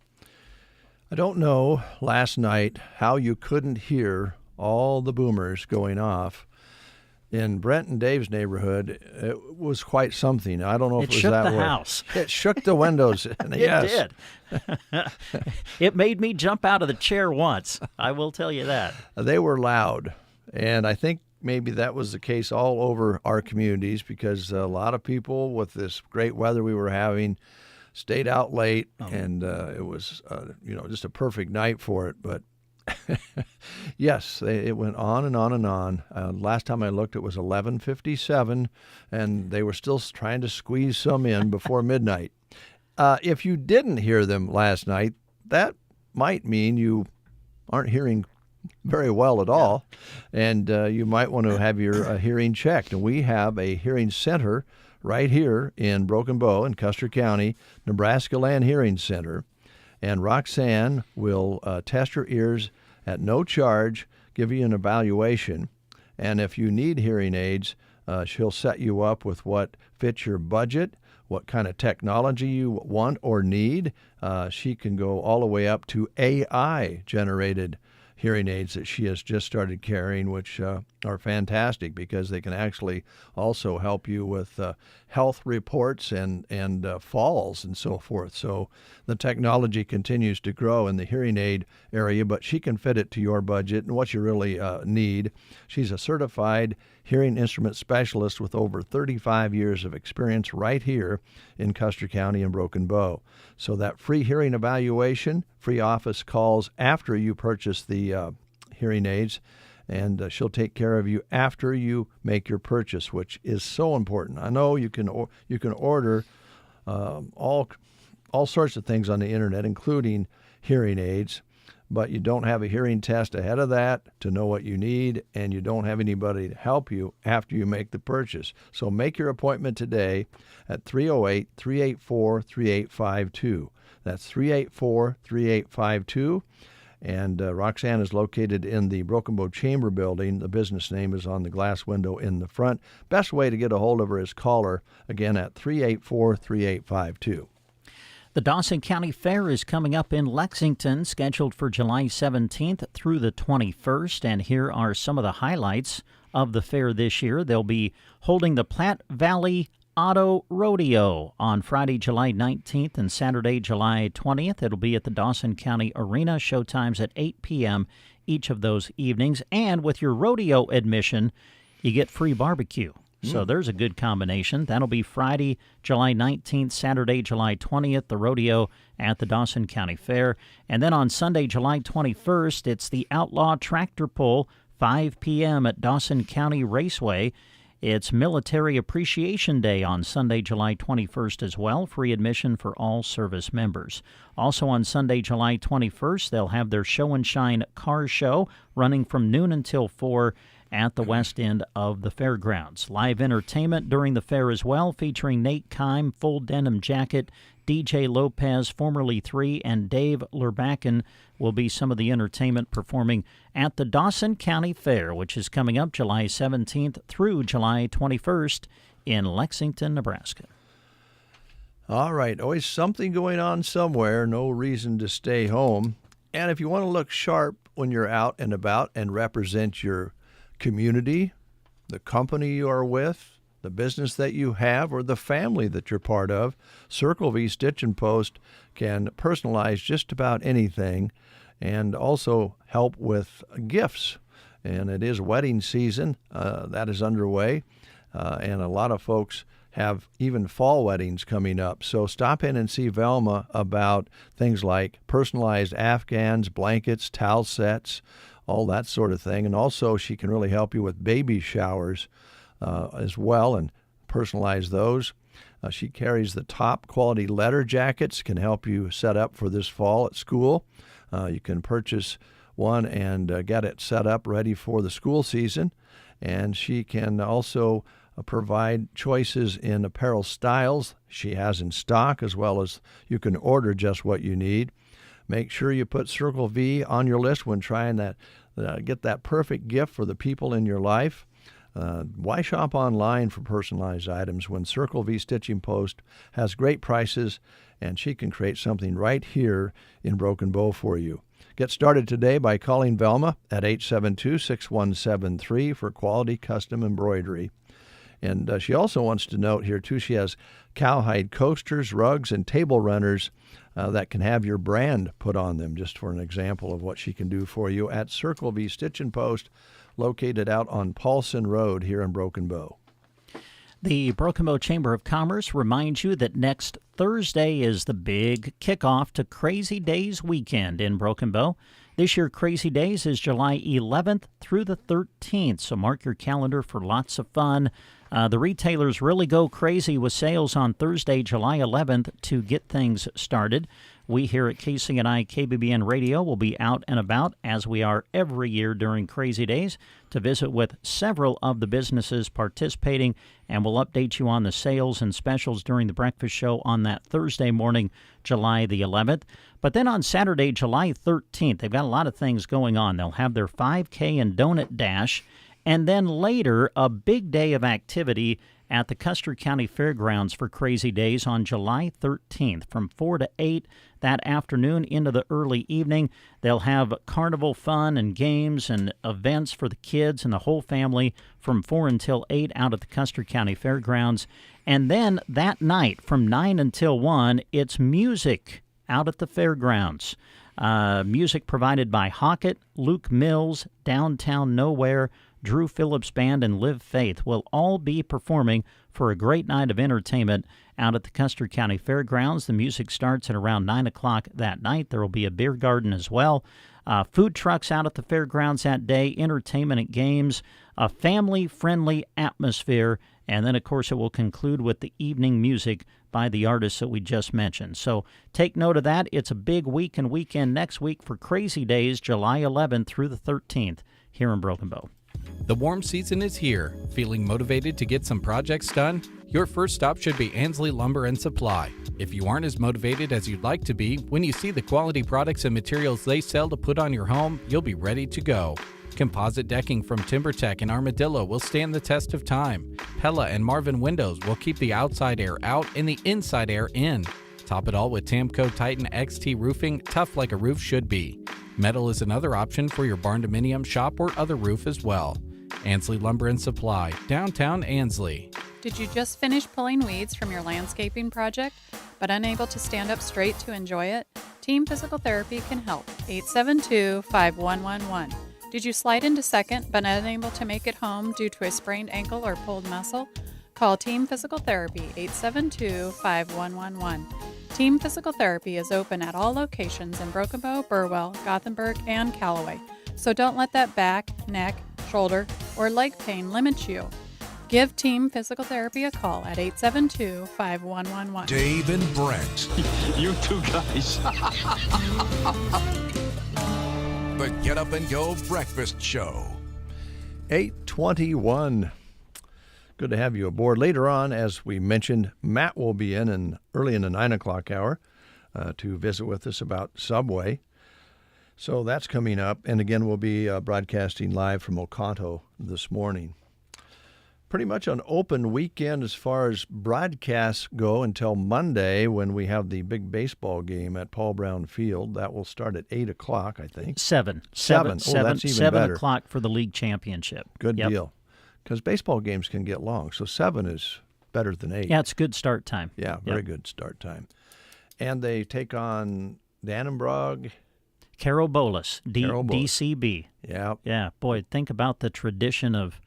I don't know last night how you couldn't hear all the boomers going off. In Brent and Dave's neighborhood, it was quite something. I don't know if it was that way. It shook the house. It shook the windows. It did. It made me jump out of the chair once. I will tell you that. They were loud, and I think maybe that was the case all over our communities because a lot of people with this great weather we were having stayed out late, and it was just a perfect night for it. But yes, it went on and on and on. Last time I looked, it was 11:57, and they were still trying to squeeze some in before midnight. If you didn't hear them last night, that might mean you aren't hearing very well at all, and you might want to have your hearing checked. And we have a hearing center right here in Broken Bow in Custer County, Nebraska Land Hearing Center. And Roxanne will test your ears at no charge, give you an evaluation. And if you need hearing aids, she'll set you up with what fits your budget, what kind of technology you want or need. She can go all the way up to AI-generated hearing aids that she has just started carrying, which are fantastic because they can actually also help you with health reports and falls and so forth. So the technology continues to grow in the hearing aid area, but she can fit it to your budget and what you really need. She's a certified hearing instrument specialist with over 35 years of experience right here in Custer County and Broken Bow. So that free hearing evaluation free office calls after you purchase the hearing aids, and she'll take care of you after you make your purchase, which is so important. I know you can order all sorts of things on the internet, including hearing aids, but you don't have a hearing test ahead of that to know what you need, and you don't have anybody to help you after you make the purchase. So make your appointment today at 308-384-3852. That's 384-3852. And Roxanne is located in the Broken Bow Chamber building. The business name is on the glass window in the front. Best way to get a hold of her is call her, again, at 384-3852. The Dawson County Fair is coming up in Lexington, scheduled for July 17th through the 21st. And here are some of the highlights of the fair this year. They'll be holding the Platte Valley Auto Rodeo on Friday, July 19th and Saturday, July 20th. It'll be at the Dawson County Arena, showtimes at 8 p.m. each of those evenings. And with your rodeo admission, you get free barbecue. So there's a good combination. That'll be Friday, July 19th, Saturday, July 20th, the rodeo at the Dawson County Fair. And then on Sunday, July 21st, it's the Outlaw Tractor Pull, 5 p.m. at Dawson County Raceway. It's Military Appreciation Day on Sunday, July 21st as well. Free admission for all service members. Also on Sunday, July 21st, they'll have their Show and Shine Car Show running from noon until 4 at the west end of the fairgrounds. Live entertainment during the fair as well, featuring Nate Kime, Full Denim Jacket, DJ Lopez, formerly 3, and Dave Lerbacken will be some of the entertainment performing at the Dawson County Fair, which is coming up July 17th through July 21st in Lexington, Nebraska. All right, always something going on somewhere, no reason to stay home. And if you want to look sharp when you're out and about and represent your community, the company you are with, the business that you have, or the family that you're part of, Circle V Stitch and Post can personalize just about anything and also help with gifts. And it is wedding season that is underway, and a lot of folks have even fall weddings coming up. So stop in and see Velma about things like personalized afghans, blankets, towel sets, all that sort of thing. And also she can really help you with baby showers as well and personalize those. She carries the top quality letter jackets, can help you set up for this fall at school. You can purchase one and get it set up ready for the school season. And she can also provide choices in apparel styles she has in stock, as well as you can order just what you need. Make sure you put Circle V on your list when trying that, get that perfect gift for the people in your life. Why shop online for personalized items when Circle V Stitching Post has great prices and she can create something right here in Broken Bow for you? Get started today by calling Velma at 872-6173 for quality custom embroidery. And she also wants to note here, too, she has cowhide coasters, rugs, and table runners that can have your brand put on them, just for an example of what she can do for you at Circle V Stitch and Post, located out on Paulson Road here in Broken Bow. The Broken Bow Chamber of Commerce reminds you that next Thursday is the big kickoff to Crazy Days weekend in Broken Bow. This year, Crazy Days is July 11th through the 13th, so mark your calendar for lots of fun. The retailers really go crazy with sales on Thursday, July 11th to get things started. We here at KCNI KBBN Radio will be out and about, as we are every year during Crazy Days, to visit with several of the businesses participating, and we'll update you on the sales and specials during the breakfast show on that Thursday morning, July the 11th. But then on Saturday, July 13th, they've got a lot of things going on. They'll have their 5K and Donut Dash, and then later, a big day of activity at the Custer County Fairgrounds for Crazy Days on July 13th from 4 to 8 that afternoon into the early evening. They'll have carnival fun and games and events for the kids and the whole family from 4 until 8 out at the Custer County Fairgrounds. And then that night from 9 until 1, it's music out at the fairgrounds. Music provided by Hockett, Luke Mills, Downtown Nowhere, Drew Phillips Band, and Live Faith will all be performing for a great night of entertainment out at the Custer County Fairgrounds. The music starts at around 9 o'clock that night. There will be a beer garden as well. Food trucks out at the fairgrounds that day, entertainment and games, a family-friendly atmosphere, and then, of course, it will conclude with the evening music by the artists that we just mentioned. So take note of that. It's a big week and weekend next week for Crazy Days, July 11th through the 13th here in Broken Bow. The warm season is here. Feeling motivated to get some projects done? Your first stop should be Ansley Lumber and Supply. If you aren't as motivated as you'd like to be, when you see the quality products and materials they sell to put on your home, you'll be ready to go. Composite decking from TimberTech and Armadillo will stand the test of time. Pella and Marvin windows will keep the outside air out and the inside air in. Top it all with Tamco Titan XT roofing, tough like a roof should be. Metal is another option for your barn dominium, shop, or other roof as well. Ansley Lumber and Supply, downtown Ansley. Did you just finish pulling weeds from your landscaping project, but unable to stand up straight to enjoy it? Team Physical Therapy can help. 872-5111. Did you slide into second, but unable to make it home due to a sprained ankle or pulled muscle? Call Team Physical Therapy, 872-5111. Team Physical Therapy is open at all locations in Broken Bow, Burwell, Gothenburg, and Callaway. So don't let that back, neck, shoulder, or leg pain limit you. Give Team Physical Therapy a call at 872-5111. Dave and Brent. You two guys. The Get Up and Go Breakfast Show. 8:21. Good to have you aboard. Later on, as we mentioned, Matt will be in early in the 9 o'clock hour to visit with us about Subway. So that's coming up. And again, we'll be broadcasting live from Oconto this morning. Pretty much an open weekend as far as broadcasts go until Monday when we have the big baseball game at Paul Brown Field. That will start at 8 o'clock, I think. 7. Oh, that's even 7 better. o'clock for the league championship. Good deal. Because baseball games can get long, so 7 is better than 8. Yeah, it's good start time. Yeah, very good start time. And they take on Dannenbrog. Carol Bolas, DCB. Yeah. Yeah, boy, think about the tradition of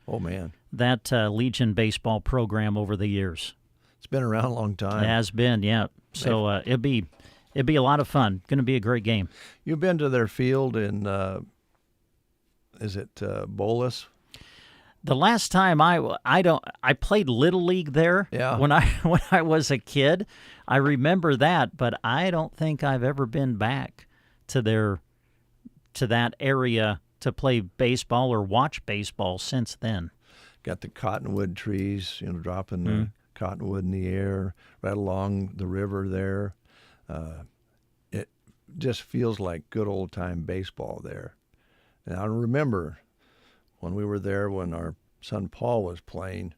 that Legion baseball program over the years. It's been around a long time. It has been, yeah. So it'd be a lot of fun. Going to be a great game. You've been to their field in, is it Bolas? The last time I played Little League there when I was a kid. I remember that, but I don't think I've ever been back to that area to play baseball or watch baseball since then. Got the cottonwood trees, dropping the cottonwood in the air right along the river there. It just feels like good old time baseball there. And I remember when we were there when our son Paul was playing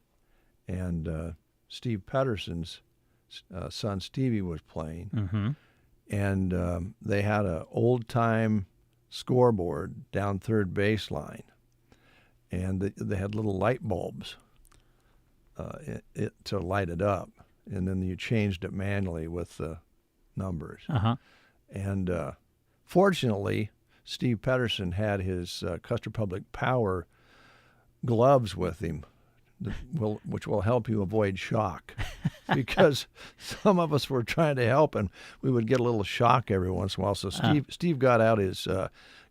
and Steve Pedersen's son Stevie was playing. Mm-hmm. And they had an old-time scoreboard down third baseline, and they had little light bulbs to light it up, and then you changed it manually with the numbers. Uh-huh. And fortunately, Steve Pedersen had his Custer Public Power gloves with him, which will help you avoid shock, because some of us were trying to help and we would get a little shock every once in a while. So Steve got out his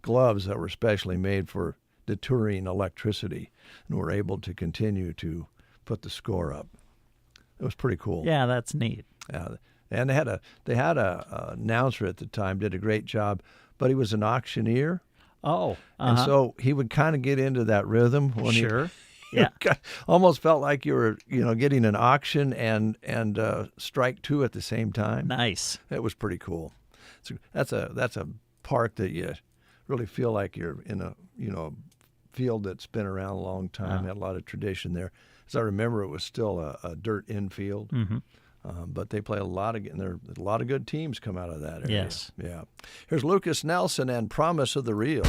gloves that were specially made for deterring electricity, and were able to continue to put the score up. It was pretty cool. Yeah, that's neat. Yeah, and they had a announcer at the time, did a great job, but he was an auctioneer. Oh, and so he would kind of get into that rhythm when sure. Yeah, almost felt like you were, getting an auction and strike two at the same time. Nice. It was pretty cool. That's a park that you really feel like you're in a field that's been around a long time. Had a lot of tradition there. As I remember, it was still a dirt infield, but they play a lot of good teams come out of that area. Yes. Yeah. Here's Lucas Nelson and Promise of the Real.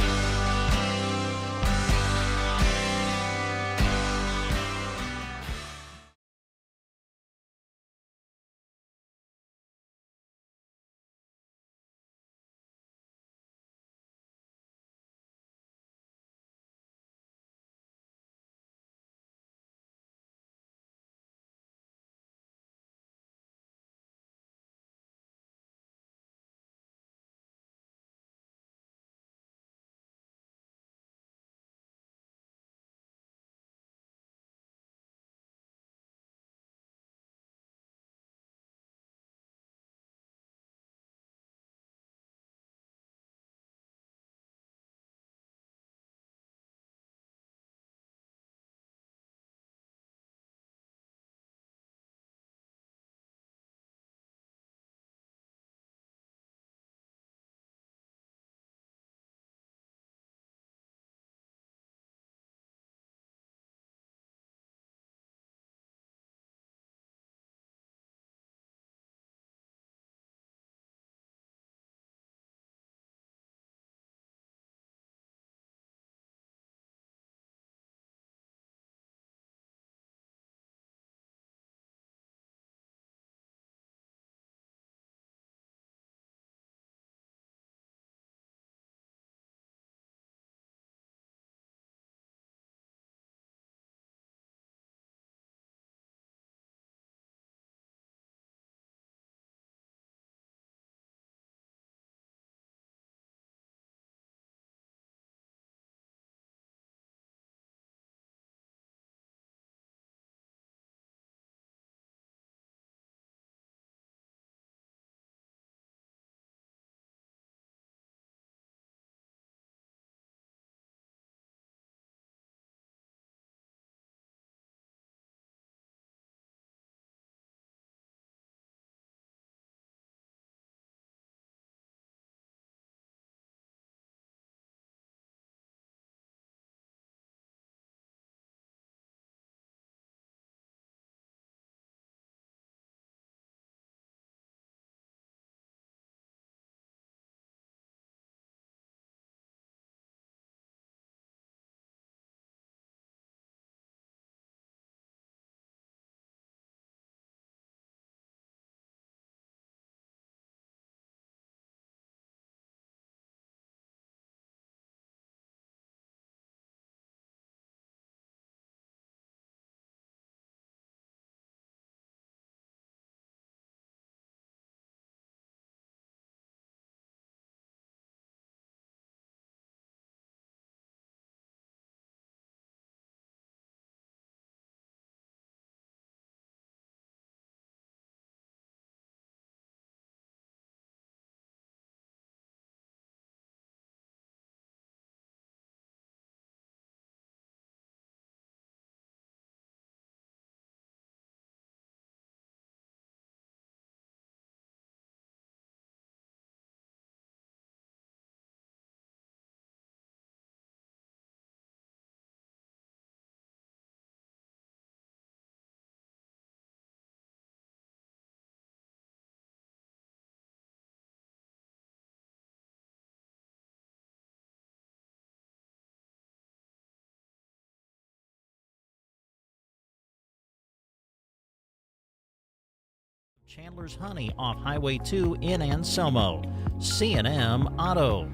Chandler's Honey off Highway 2 in Anselmo. C&M Auto.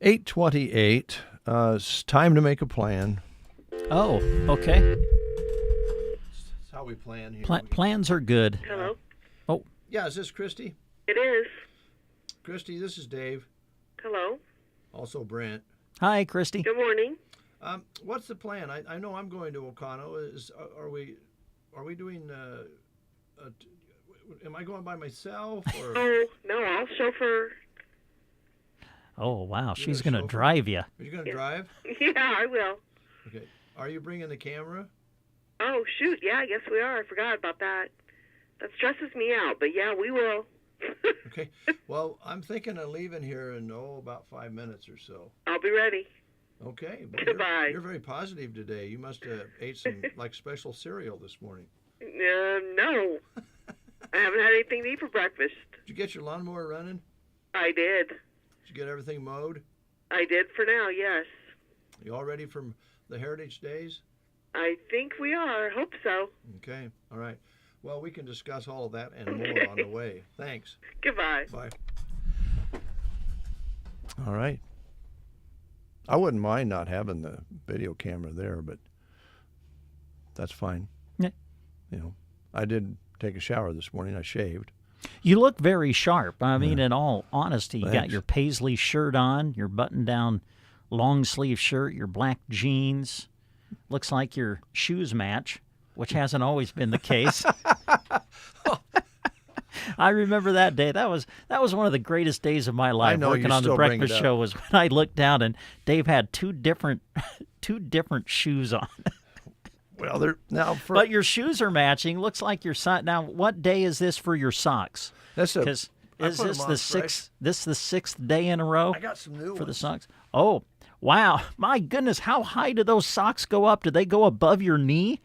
8:28. It's time to make a plan. Oh, okay. That's how we plan here. Plans are good. Hello? Oh. Yeah, is this Christy? It is. Christy, this is Dave. Hello? Also Brent. Hi, Christy. Good morning. What's the plan? I know I'm going to Oconto. Are we doing? Am I going by myself? Or? Oh no, I'll chauffeur. Oh wow, she's gonna drive you. Are you gonna drive? Yeah, I will. Okay. Are you bringing the camera? Oh shoot, yeah, I guess we are. I forgot about that. That stresses me out, but yeah, we will. Okay. Well, I'm thinking of leaving here in about 5 minutes or so. I'll be ready. Okay. Goodbye. You're very positive today. You must have ate some special cereal this morning. No. I haven't had anything to eat for breakfast. Did you get your lawnmower running? I did. Did you get everything mowed? I did for now, yes. You all ready for the Heritage Days? I think we are. Hope so. Okay. All right. Well, we can discuss all of that and more on the way. Thanks. Goodbye. Bye. All right. I wouldn't mind not having the video camera there, but that's fine. Yeah. I did take a shower this morning. I shaved. You look very sharp. I mean, in all honesty, you got Thanks. your paisley shirt on, your button-down long-sleeve shirt, your black jeans. Looks like your shoes match, which hasn't always been the case. I remember that day. That was one of the greatest days of my life. Working on the breakfast show was when I looked down and Dave had two different shoes on. Well, but your shoes are matching. Looks like your sock. Now, what day is this for your socks? Because is this the sixth? This the sixth day in a row? I got some new for the ones. socks. Oh, wow! My goodness, how high do those socks go up? Do they go above your knee?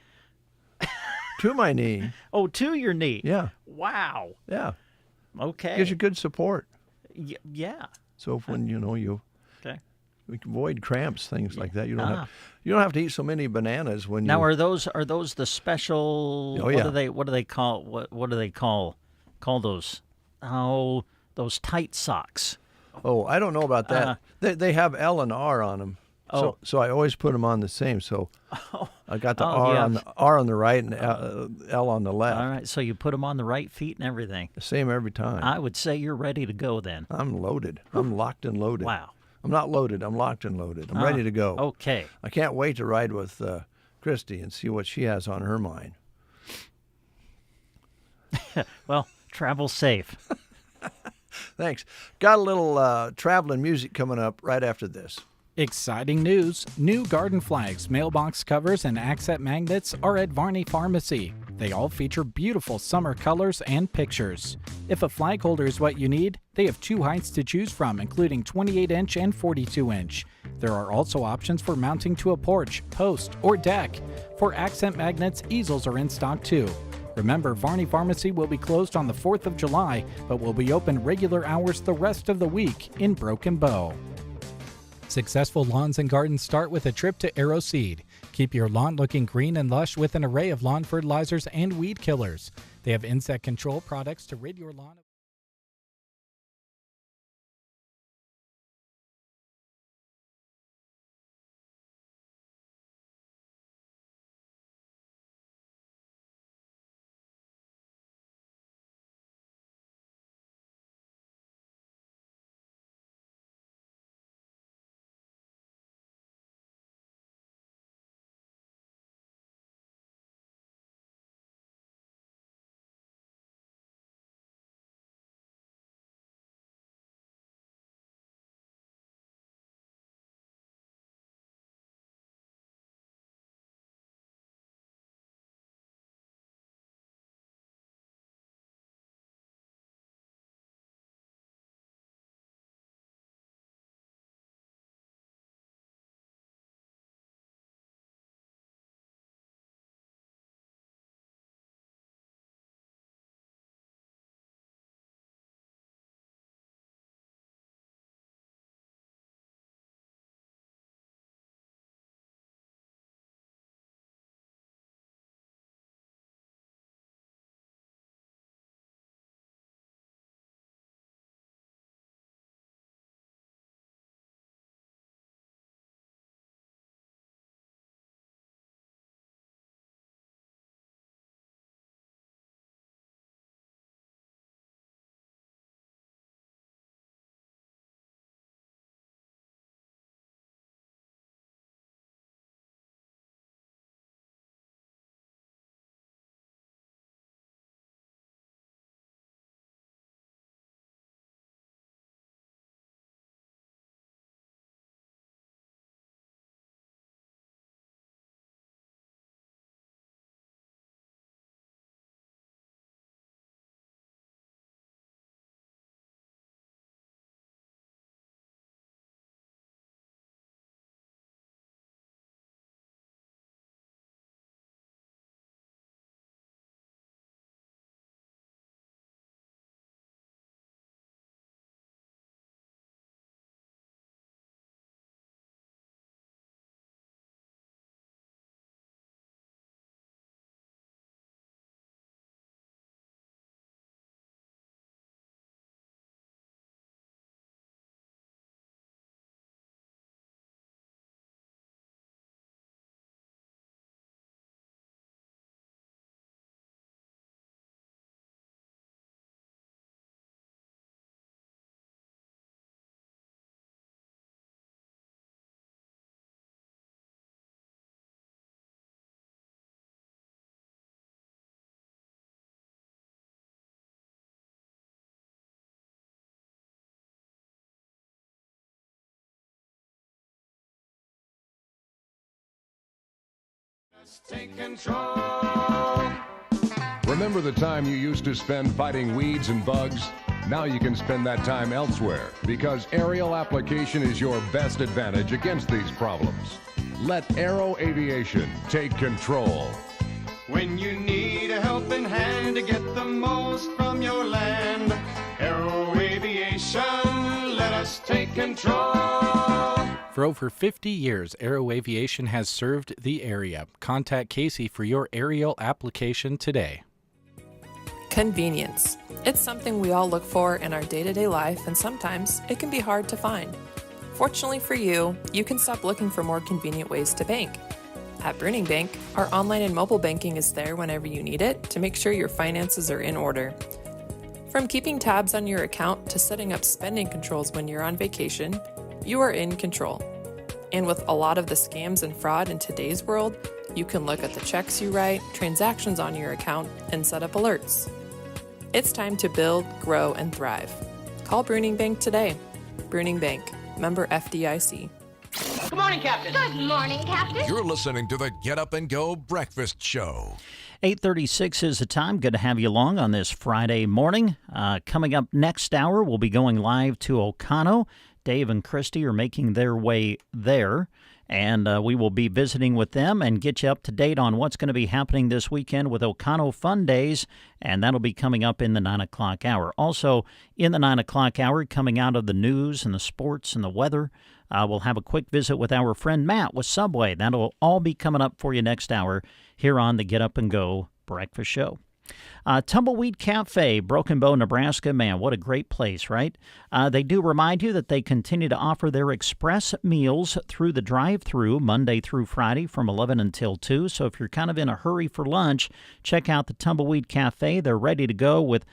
To my knee. Oh, to your knee. Yeah. Wow. Yeah. Okay. Gives you good support. Yeah. So if when you okay. We can avoid cramps, things like that. You don't have to eat so many bananas when now, you. are those the special? Oh, yeah. What do they call? What do they call those? Oh, those tight socks. Oh, I don't know about that. They have L and R on them. Oh. So I always put them on the same. So I got the R on the right and L on the left. All right. So you put them on the right feet and everything. The same every time. I would say you're ready to go then. I'm loaded. I'm locked and loaded. Wow. I'm not loaded. I'm locked and loaded. I'm ready to go. Okay. I can't wait to ride with Christy and see what she has on her mind. Well, travel safe. Thanks. Got a little traveling music coming up right after this. Exciting news! New garden flags, mailbox covers, and accent magnets are at Varney Pharmacy. They all feature beautiful summer colors and pictures. If a flag holder is what you need, they have 2 heights to choose from, including 28-inch and 42-inch. There are also options for mounting to a porch, post, or deck. For accent magnets, easels are in stock too. Remember, Varney Pharmacy will be closed on the 4th of July, but will be open regular hours the rest of the week in Broken Bow. Successful lawns and gardens start with a trip to Arrow Seed. Keep your lawn looking green and lush with an array of lawn fertilizers and weed killers. They have insect control products to rid your lawn of Take control. Remember the time you used to spend fighting weeds and bugs? Now you can spend that time elsewhere because aerial application is your best advantage against these problems. Let Aero Aviation take control. When you need a helping hand to get the most from your land, Aero Aviation, let us take control. For over 50 years, Aero Aviation has served the area. Contact Casey for your aerial application today. Convenience. It's something we all look for in our day-to-day life, and sometimes it can be hard to find. Fortunately for you, you can stop looking for more convenient ways to bank. At Bruning Bank, our online and mobile banking is there whenever you need it to make sure your finances are in order. From keeping tabs on your account to setting up spending controls when you're on vacation, you are in control. And with a lot of the scams and fraud in today's world, you can look at the checks you write, transactions on your account, and set up alerts. It's time to build, grow, and thrive. Call Bruning Bank today. Bruning Bank, member FDIC. Good morning, Captain. Good morning, Captain. You're listening to the Get Up and Go Breakfast Show. 8:36 is the time. Good to have you along on this Friday morning. Coming up next hour, we'll be going live to Ocano. Dave and Christy are making their way there, and we will be visiting with them and get you up to date on what's going to be happening this weekend with Ocano Fun Days, and that'll be coming up in the 9 o'clock hour. Also, in the 9 o'clock hour, coming out of the news and the sports and the weather, we'll have a quick visit with our friend Matt with Subway. That'll all be coming up for you next hour here on the Get Up and Go Breakfast Show. Tumbleweed Cafe, Broken Bow, Nebraska. Man, what a great place, right? They do remind you that they continue to offer their express meals through the drive-thru Monday through Friday from 11 until 2. So if you're kind of in a hurry for lunch, check out the Tumbleweed Cafe. They're ready to go with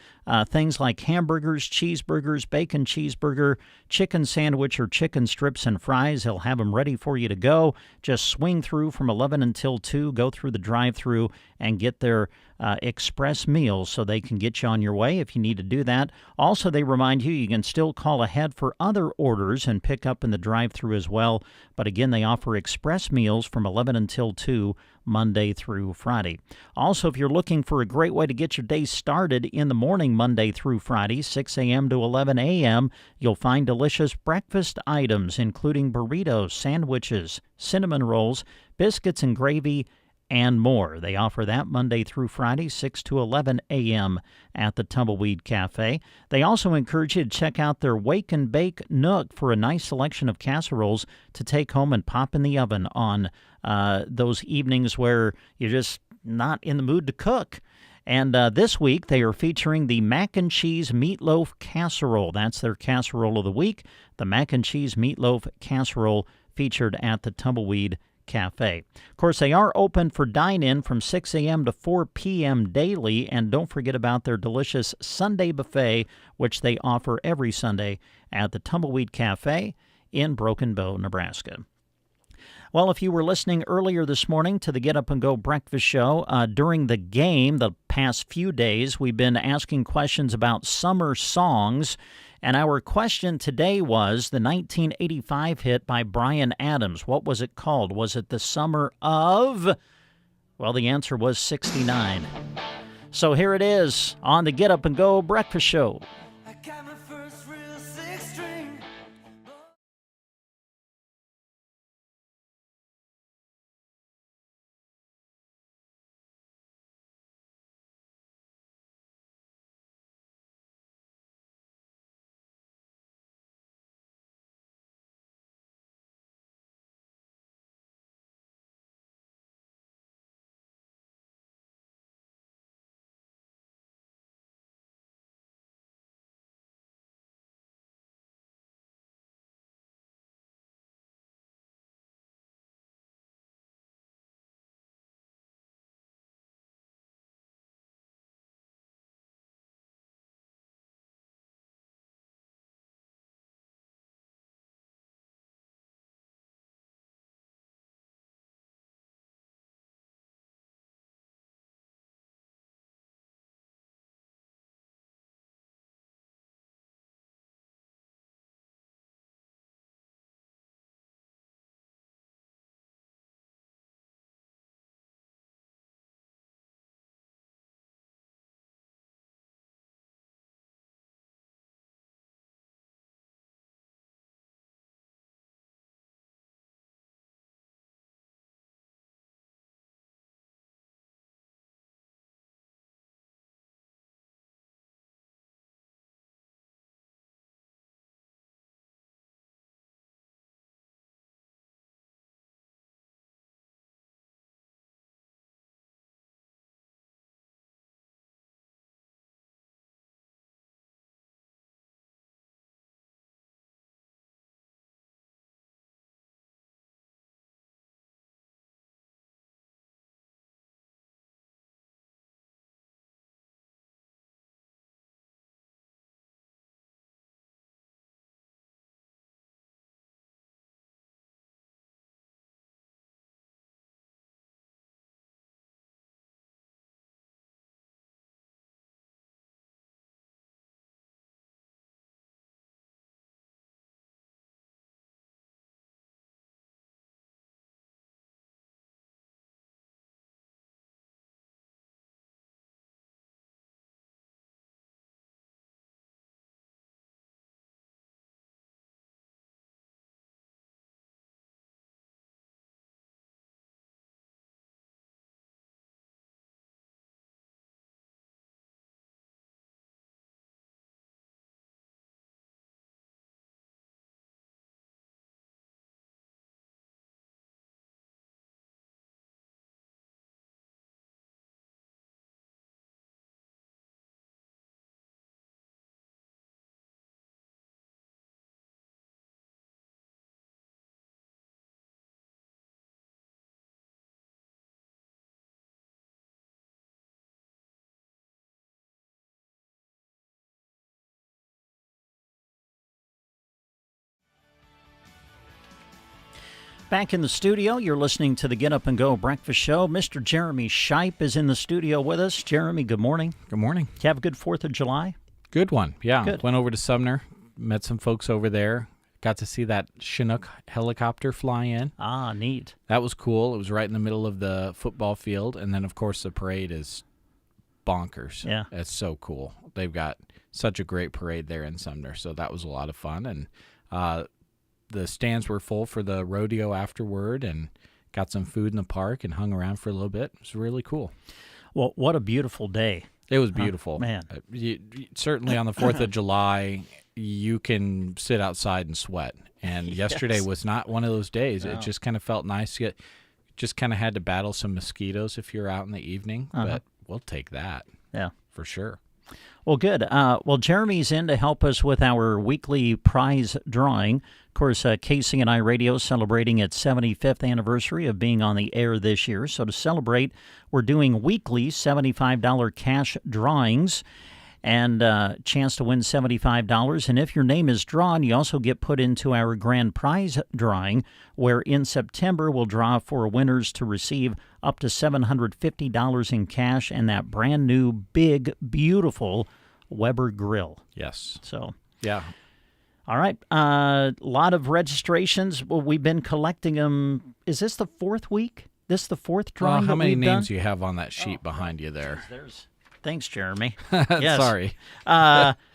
things like hamburgers, cheeseburgers, bacon cheeseburger, chicken sandwich, or chicken strips and fries. They'll have them ready for you to go. Just swing through from 11 until 2, go through the drive-thru and get their express meals so they can get you on your way if you need to do that. Also, they remind you you can still call ahead for other orders and pick up in the drive-thru as well. But again, they offer express meals from 11 until 2 Monday through Friday. Also, if you're looking for a great way to get your day started in the morning Monday through Friday, 6 a.m. to 11 a.m., you'll find delicious breakfast items including burritos, sandwiches, cinnamon rolls, biscuits and gravy, and more. They offer that Monday through Friday, 6 to 11 a.m. at the Tumbleweed Cafe. They also encourage you to check out their Wake and Bake Nook for a nice selection of casseroles to take home and pop in the oven on those evenings where you're just not in the mood to cook. And this week, they are featuring the Mac and Cheese Meatloaf Casserole. That's their casserole of the week, the Mac and Cheese Meatloaf Casserole featured at the Tumbleweed Cafe. Of course, they are open for dine-in from 6 a.m. to 4 p.m. daily, and don't forget about their delicious Sunday buffet, which they offer every Sunday at the Tumbleweed Cafe in Broken Bow, Nebraska. Well, if you were listening earlier this morning to the Get Up and Go Breakfast Show, during the game the past few days, we've been asking questions about summer songs. And our question today was the 1985 hit by Bryan Adams. What was it called? Was it The Summer of? Well, the answer was 69. So here it is on the Get Up and Go Breakfast Show. Back in the studio, you're listening to the Get Up and Go Breakfast Show. Mr. Jeremy Shipe is in the studio with us. Jeremy, good morning. Good morning. Did you have a good 4th of July? Good one, yeah. Good. Went over to Sumner, met some folks over there. Got to see that Chinook helicopter fly in. Ah, neat. That was cool. It was right in the middle of the football field. And then, of course, the parade is bonkers. Yeah. It's so cool. They've got such a great parade there in Sumner. So that was a lot of fun. And the stands were full for the rodeo afterward, and got some food in the park and hung around for a little bit. It was really cool. Well, what a beautiful day. It was beautiful. Man. Certainly on the 4th of July, you can sit outside and sweat. And yesterday was not one of those days. No. It just kind of felt nice. You just kind of had to battle some mosquitoes if you're out in the evening, but we'll take that. Yeah. For sure. Well, good. Well, Jeremy's in to help us with our weekly prize drawing. Of course, KCNI Radio celebrating its 75th anniversary of being on the air this year. So to celebrate, we're doing weekly $75 cash drawings and chance to win $75. And if your name is drawn, you also get put into our grand prize drawing, where in September we'll draw for winners to receive up to $750 in cash and that brand new, big, beautiful Weber grill. Yes. So, yeah. All right. A lot of registrations. Well, we've been collecting them. Is this the 4th week? This is the 4th drawing how that many we've names done? do you have on that sheet behind you there? Thanks, Jeremy. Yes. Sorry.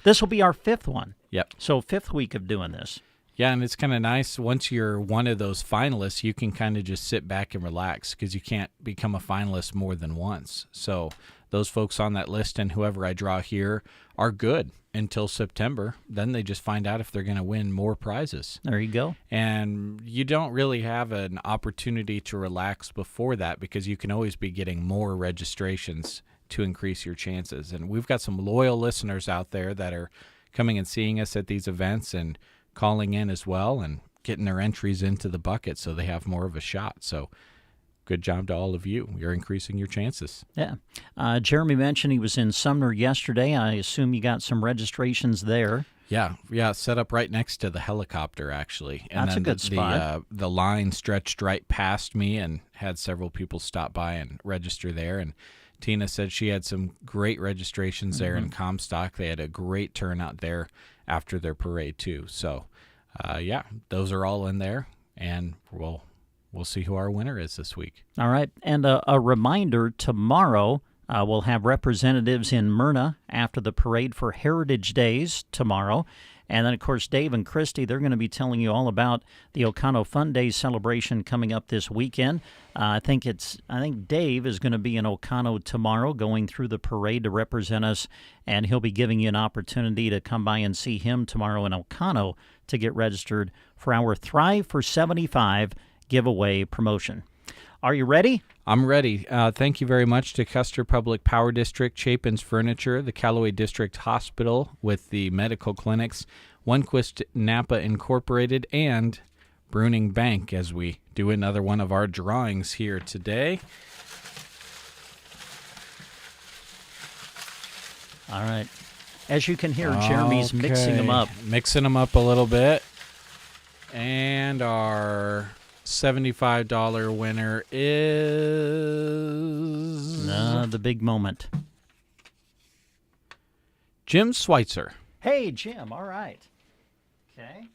This will be our 5th one. Yep. So 5th week of doing this. Yeah, and it's kind of nice. Once you're one of those finalists, you can kind of just sit back and relax because you can't become a finalist more than once. So those folks on that list and whoever I draw here are good until September. Then they just find out if they're going to win more prizes. There you go. And you don't really have an opportunity to relax before that because you can always be getting more registrations to increase your chances. And we've got some loyal listeners out there that are coming and seeing us at these events and calling in as well and getting their entries into the bucket so they have more of a shot. So good job to all of you. You're increasing your chances. Yeah. Jeremy mentioned he was in Sumner yesterday. I assume you got some registrations there. Yeah, set up right next to the helicopter, actually. And that's then a good spot. The line stretched right past me and had several people stop by and register there. And Tina said she had some great registrations there in Comstock. They had a great turnout there after their parade, too. So, those are all in there, and we'll see who our winner is this week. All right. And a reminder, tomorrow we'll have representatives in Myrna after the parade for Heritage Days tomorrow. And then, of course, Dave and Christy, they're going to be telling you all about the Oconto Fun Day celebration coming up this weekend. I think Dave is going to be in Oconto tomorrow going through the parade to represent us, and he'll be giving you an opportunity to come by and see him tomorrow in Oconto to get registered for our Thrive for 75 giveaway promotion. Are you ready? I'm ready. Thank you very much to Custer Public Power District, Chapin's Furniture, the Callaway District Hospital with the medical clinics, Onequist Napa Incorporated, and Bruning Bank as we do another one of our drawings here today. All right. As you can hear, Jeremy's mixing them up. Mixing them up a little bit. And our $75 winner is... the big moment. Jim Schweitzer. Hey, Jim. All right. Okay.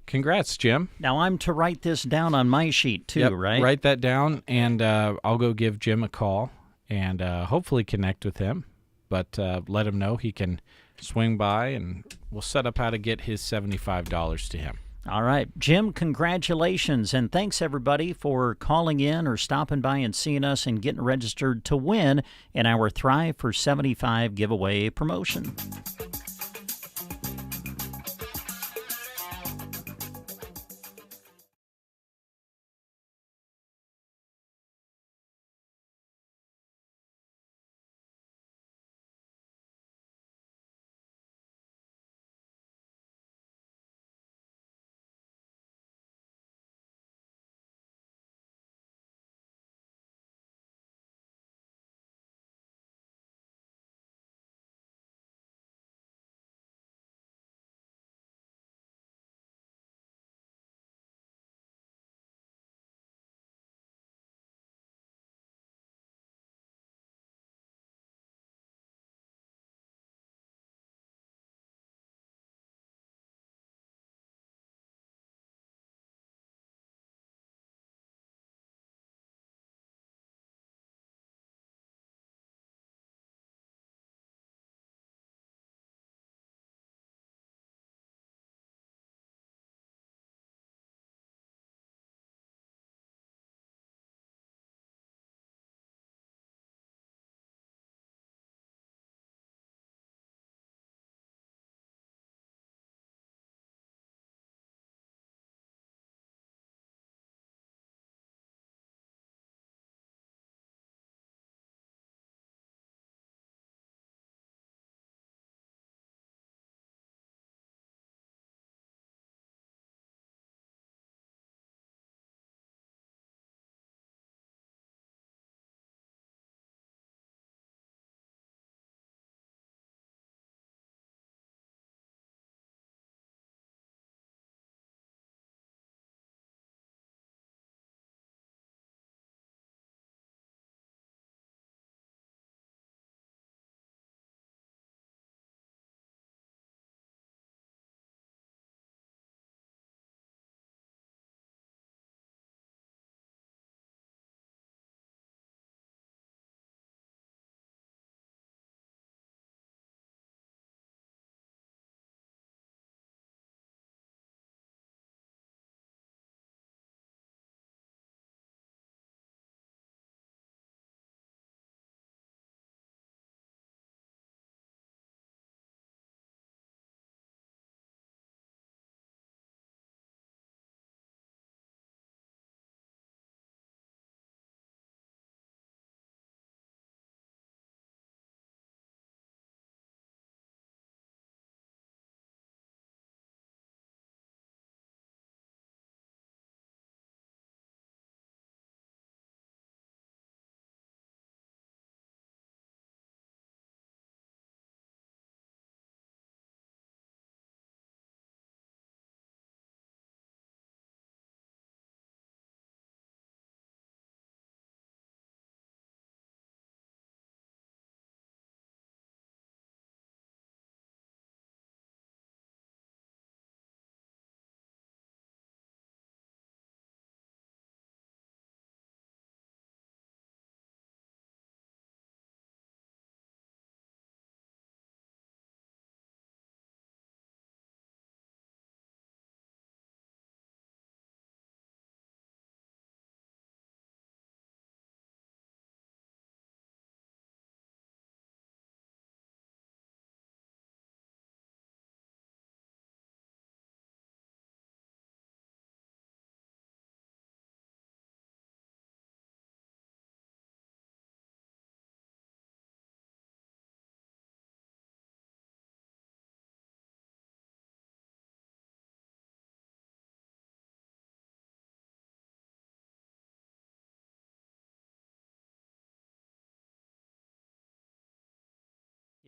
Congrats, Jim. Now I'm to write this down on my sheet, too, Yep, right? Write that down, and I'll go give Jim a call and hopefully connect with him. But let him know he can swing by, and we'll set up how to get his $75 to him. All right. Jim, congratulations, and thanks, everybody, for calling in or stopping by and seeing us and getting registered to win in our Thrive for 75 giveaway promotion.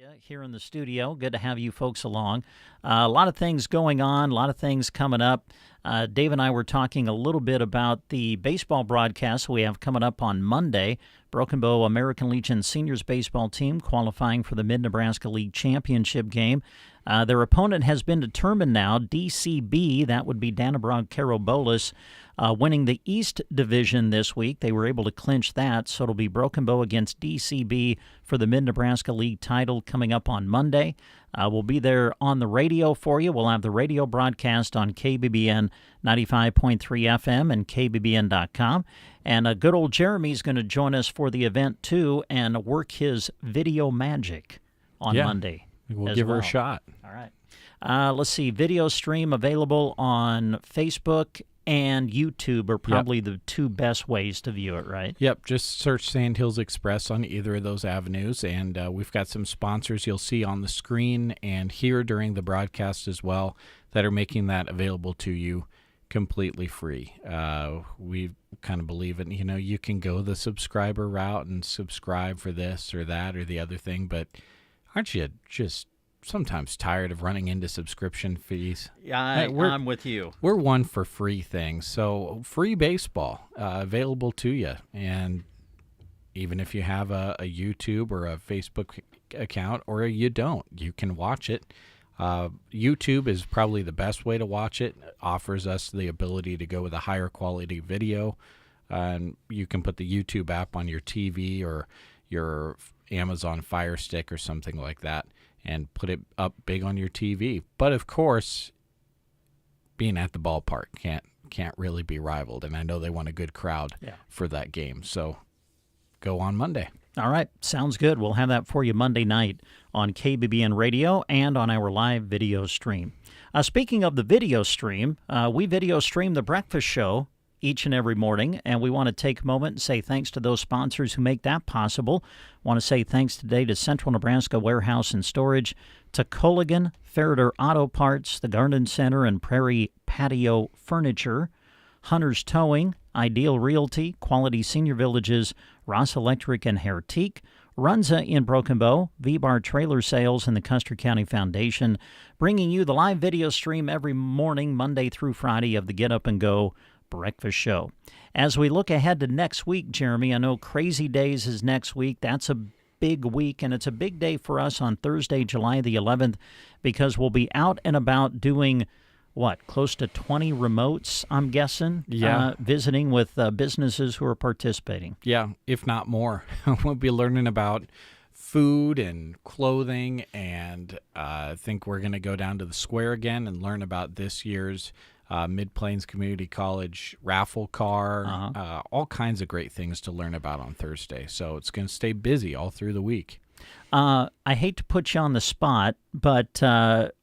Yeah, here in the studio. Good to have you folks along. A lot of things going on, a lot of things coming up. Dave and I were talking a little bit about the baseball broadcast we have coming up on Monday. Broken Bow American Legion seniors baseball team qualifying for the Mid-Nebraska League Championship game. Their opponent has been determined now, DCB, that would be Dannebrog Carobolas, winning the East Division this week. They were able to clinch that, so it'll be Broken Bow against DCB for the Mid-Nebraska League title coming up on Monday. We'll be there on the radio for you. We'll have the radio broadcast on KBBN 95.3 FM and KBBN.com. And good old Jeremy's going to join us for the event, too, and work his video magic on Monday. We'll give her a shot. All right. Let's see. Video stream available on Facebook and YouTube are probably the two best ways to view it, right? Yep. Just search Sandhills Express on either of those avenues. And we've got some sponsors you'll see on the screen and here during the broadcast as well that are making that available to you completely free. We kind of believe in, you can go the subscriber route and subscribe for this or that or the other thing, but aren't you just sometimes tired of running into subscription fees? Yeah, I'm with you. We're one for free things. So free baseball available to you. And even if you have a YouTube or a Facebook account or you don't, you can watch it. YouTube is probably the best way to watch it. It offers us the ability to go with a higher quality video. And you can put the YouTube app on your TV or your Amazon Fire Stick or something like that and put it up big on your TV. But of course, being at the ballpark can't really be rivaled, and I know they want a good crowd for that game. So go on Monday. All right, sounds good. We'll have that for you Monday night on KBBN Radio and on our live video stream. Speaking of the video stream, we video stream the breakfast show each and every morning, and we want to take a moment and say thanks to those sponsors who make that possible. Want to say thanks today to Central Nebraska Warehouse and Storage, to Colligan, Ferreter Auto Parts, the Garden Center and Prairie Patio Furniture, Hunter's Towing, Ideal Realty, Quality Senior Villages, Ross Electric and Hertique, Runza in Broken Bow, V-Bar Trailer Sales, and the Custer County Foundation, bringing you the live video stream every morning, Monday through Friday, of the Get Up and Go breakfast show. As we look ahead to next week, Jeremy, I know Crazy Days is next week. That's a big week, and it's a big day for us on Thursday, July the 11th, because we'll be out and about doing, close to 20 remotes, I'm guessing? Yeah. Visiting with businesses who are participating. Yeah, if not more. We'll be learning about food and clothing, and I think we're going to go down to the square again and learn about this year's Mid-Plains Community College raffle car, all kinds of great things to learn about on Thursday. So it's going to stay busy all through the week. I hate to put you on the spot, but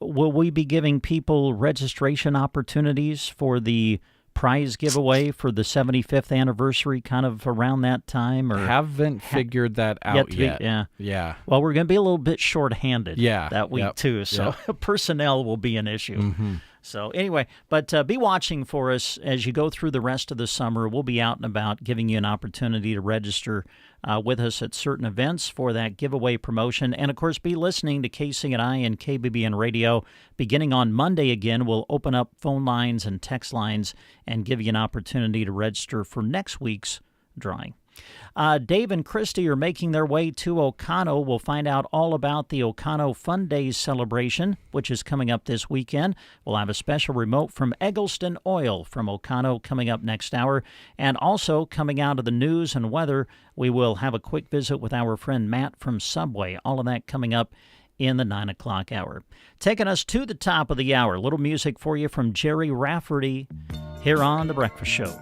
will we be giving people registration opportunities for the prize giveaway for the 75th anniversary kind of around that time? Or haven't figured that out yet. Yeah. Well, we're going to be a little bit short-handed that week, too, so personnel will be an issue. Mm-hmm. So anyway, but be watching for us as you go through the rest of the summer. We'll be out and about giving you an opportunity to register with us at certain events for that giveaway promotion. And, of course, be listening to KCNI and KBBN Radio. Beginning on Monday again, we'll open up phone lines and text lines and give you an opportunity to register for next week's drawing. Dave and Christy are making their way to Oconto. We'll find out all about the Oconto Fun Days celebration, which is coming up this weekend. We'll have a special remote from Eggleston Oil from Oconto coming up next hour. And also coming out of the news and weather, we will have a quick visit with our friend Matt from Subway. All of that coming up in the 9 o'clock hour. Taking us to the top of the hour, a little music for you from Jerry Rafferty here on The Breakfast Show.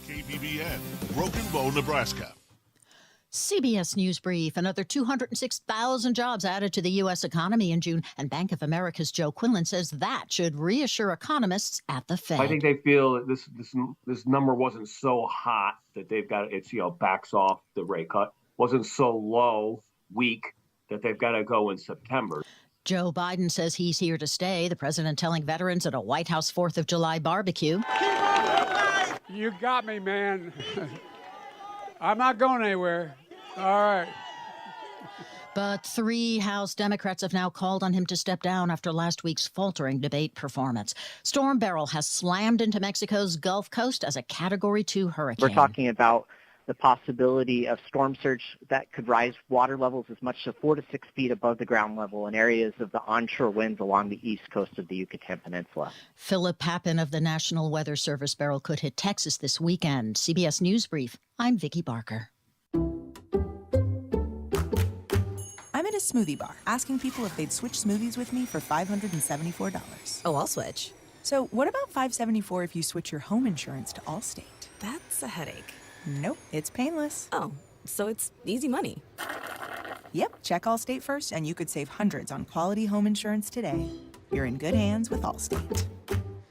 KBBN, Broken Bow, Nebraska. CBS News Brief. Another 206,000 jobs added to the U.S. economy in June, and Bank of America's Joe Quinlan says that should reassure economists at the Fed. I think they feel that this number wasn't so hot that they've got it's backs off the rate cut. Wasn't so low, weak that they've got to go in September. Joe Biden says he's here to stay. The president telling veterans at a White House 4th of July barbecue. You got me, man. I'm not going anywhere. All right. But 3 House Democrats have now called on him to step down after last week's faltering debate performance. Storm Beryl has slammed into Mexico's Gulf Coast as a Category 2 hurricane. We're talking about the possibility of storm surge that could rise water levels as much as 4 to 6 feet above the ground level in areas of the onshore winds along the east coast of the Yucatan Peninsula. Philip Pappen of the National Weather Service. Beryl could hit Texas this weekend. CBS News Brief. I'm Vicki Barker. I'm at a smoothie bar asking people if they'd switch smoothies with me for $574. Oh, I'll switch. So what about $574 if you switch your home insurance to Allstate? That's a headache. Nope, it's painless. Oh, so it's easy money. Yep, check Allstate first and you could save hundreds on quality home insurance today. You're in good hands with Allstate.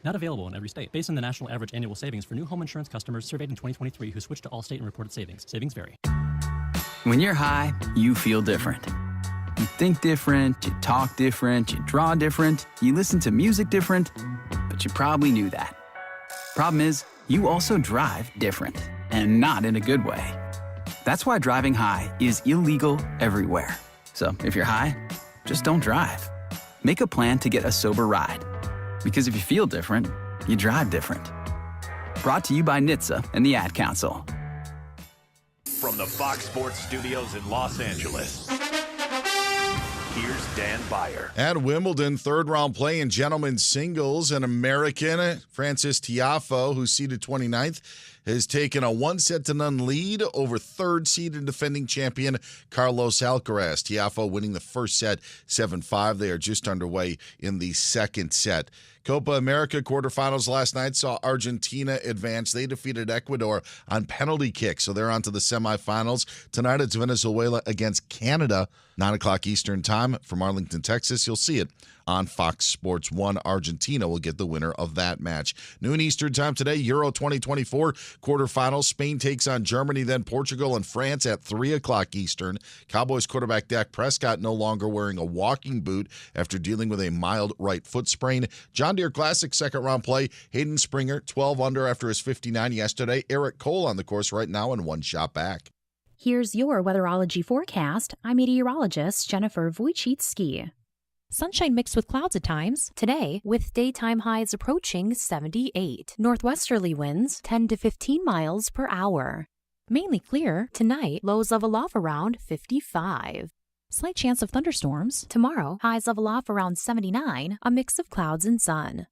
Not available in every state. Based on the national average annual savings for new home insurance customers surveyed in 2023 who switched to Allstate and reported savings. Savings vary. When you're high, you feel different. You think different, you talk different, you draw different, you listen to music different, but you probably knew that. Problem is, you also drive different. And not in a good way. That's why driving high is illegal everywhere. So if you're high, just don't drive. Make a plan to get a sober ride. Because if you feel different, you drive different. Brought to you by NHTSA and the Ad Council. From the Fox Sports Studios in Los Angeles, here's Dan Beyer. At Wimbledon, third-round play in gentlemen's singles, an American, Francis Tiafoe, who's seeded 29th, has taken a 1-0 lead over third-seeded defending champion Carlos Alcaraz. Tiafoe winning the first set 7-5. They are just underway in the second set. Copa America quarterfinals last night saw Argentina advance. They defeated Ecuador on penalty kicks, so they're on to the semifinals. Tonight it's Venezuela against Canada, 9 o'clock Eastern time from Arlington, Texas. You'll see it on Fox Sports 1. Argentina will get the winner of that match. Noon Eastern time today, Euro 2024 quarterfinals. Spain takes on Germany, then Portugal and France at 3 o'clock Eastern. Cowboys quarterback Dak Prescott no longer wearing a walking boot after dealing with a mild right foot sprain. John Deere Classic second-round play. Hayden Springer, 12 under after his 59 yesterday. Eric Cole on the course right now and 1 shot back. Here's your weatherology forecast. I'm meteorologist Jennifer Wojcicki. Sunshine mixed with clouds at times. Today, with daytime highs approaching 78. Northwesterly winds 10 to 15 miles per hour. Mainly clear. Tonight, lows level off around 55. Slight chance of thunderstorms. Tomorrow, highs level off around 79, a mix of clouds and sun.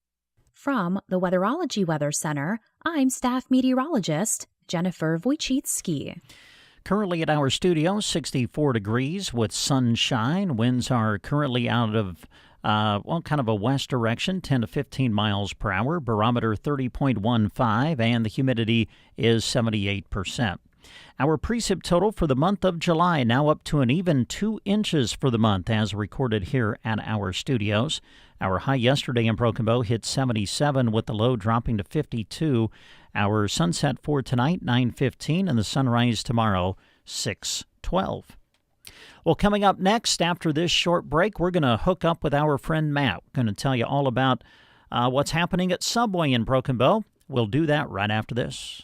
From the Weatherology Weather Center, I'm staff meteorologist Jennifer Wojcicki. Currently at our studio, 64 degrees with sunshine. Winds are currently out of, kind of a west direction, 10 to 15 miles per hour. Barometer 30.15, and the humidity is 78%. Our precip total for the month of July now up to an even 2 inches for the month, as recorded here at our studios. Our high yesterday in Broken Bow hit 77, with the low dropping to 52. Our sunset for tonight, 9:15, and the sunrise tomorrow, 6:12. Well, coming up next after this short break, we're going to hook up with our friend Matt. We're going to tell you all about what's happening at Subway in Broken Bow. We'll do that right after this.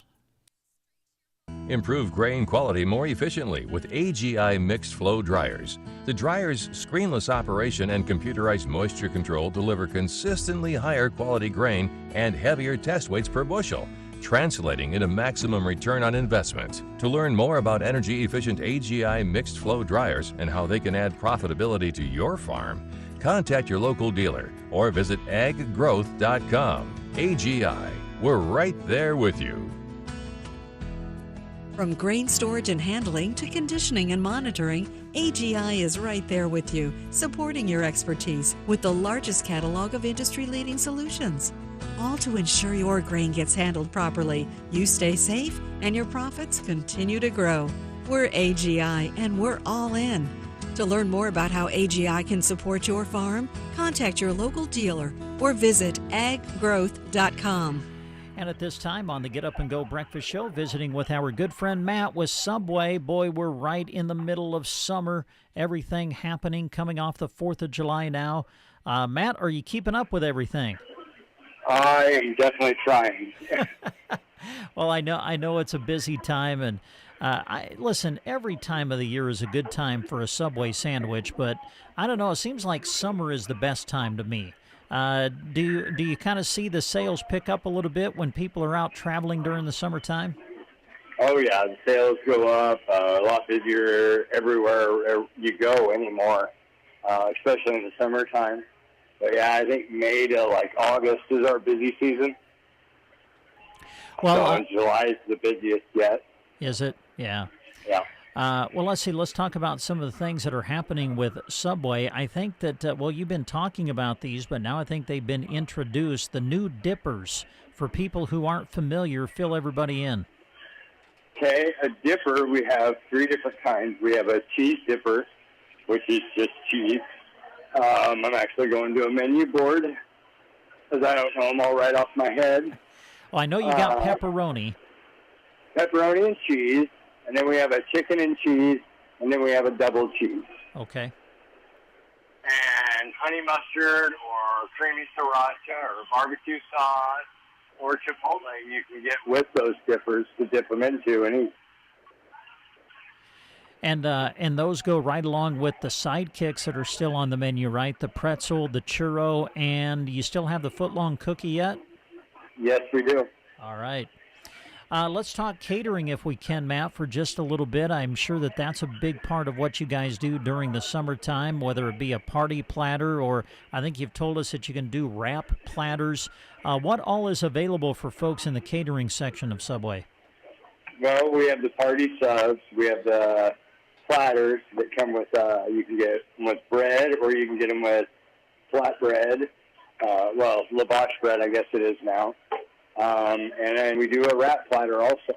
Improve grain quality more efficiently with AGI mixed flow dryers. The dryer's screenless operation and computerized moisture control deliver consistently higher quality grain and heavier test weights per bushel, translating into maximum return on investment. To learn more about energy-efficient AGI mixed flow dryers and how they can add profitability to your farm, contact your local dealer or visit aggrowth.com. AGI, we're right there with you. From grain storage and handling to conditioning and monitoring, AGI is right there with you, supporting your expertise with the largest catalog of industry-leading solutions. all to ensure your grain gets handled properly, you stay safe, and your profits continue to grow. We're AGI, and we're all in. To learn more about how AGI can support your farm, contact your local dealer or visit aggrowth.com. And at this time on the Get Up and Go Breakfast Show, visiting with our good friend Matt with Subway. Boy, we're right in the middle of summer. Everything happening, coming off the 4th of July now. Matt, are you keeping up with everything? I am definitely trying. Well, I know it's a busy time, and listen, every time of the year is a good time for a Subway sandwich, but I don't know, it seems like summer is the best time to me. Do you kind of see the sales pick up a little bit when people are out traveling during the summertime? Oh, yeah, the sales go up, a lot busier everywhere you go anymore, especially in the summertime. But, yeah, I think May to, August is our busy season. Well, so July is the busiest yet. Is it? Yeah. Yeah. Well, let's see. Let's talk about some of the things that are happening with Subway. I think that, you've been talking about these, but now I think they've been introduced. The new dippers, for people who aren't familiar, fill everybody in. Okay, a dipper, we have 3 different kinds. We have a cheese dipper, which is just cheese. I'm actually going to a menu board, because I don't know them all right off my head. Well, I know you got pepperoni. Pepperoni and cheese. And then we have a chicken and cheese, and then we have a double cheese. Okay. And honey mustard or creamy sriracha or barbecue sauce or chipotle you can get with those dippers to dip them into and eat. And those go right along with the sidekicks that are still on the menu, right? The pretzel, the churro, and you still have the footlong cookie yet? Yes, we do. All right. Let's talk catering if we can, Matt, for just a little bit. I'm sure that that's a big part of what you guys do during the summertime, whether it be a party platter or I think you've told us that you can do wrap platters. What all is available for folks in the catering section of Subway? Well, we have the party subs. We have the platters that come with, you can get them with bread or you can get them with flat bread. Lavash bread, I guess it is now. And then we do a wrap platter also.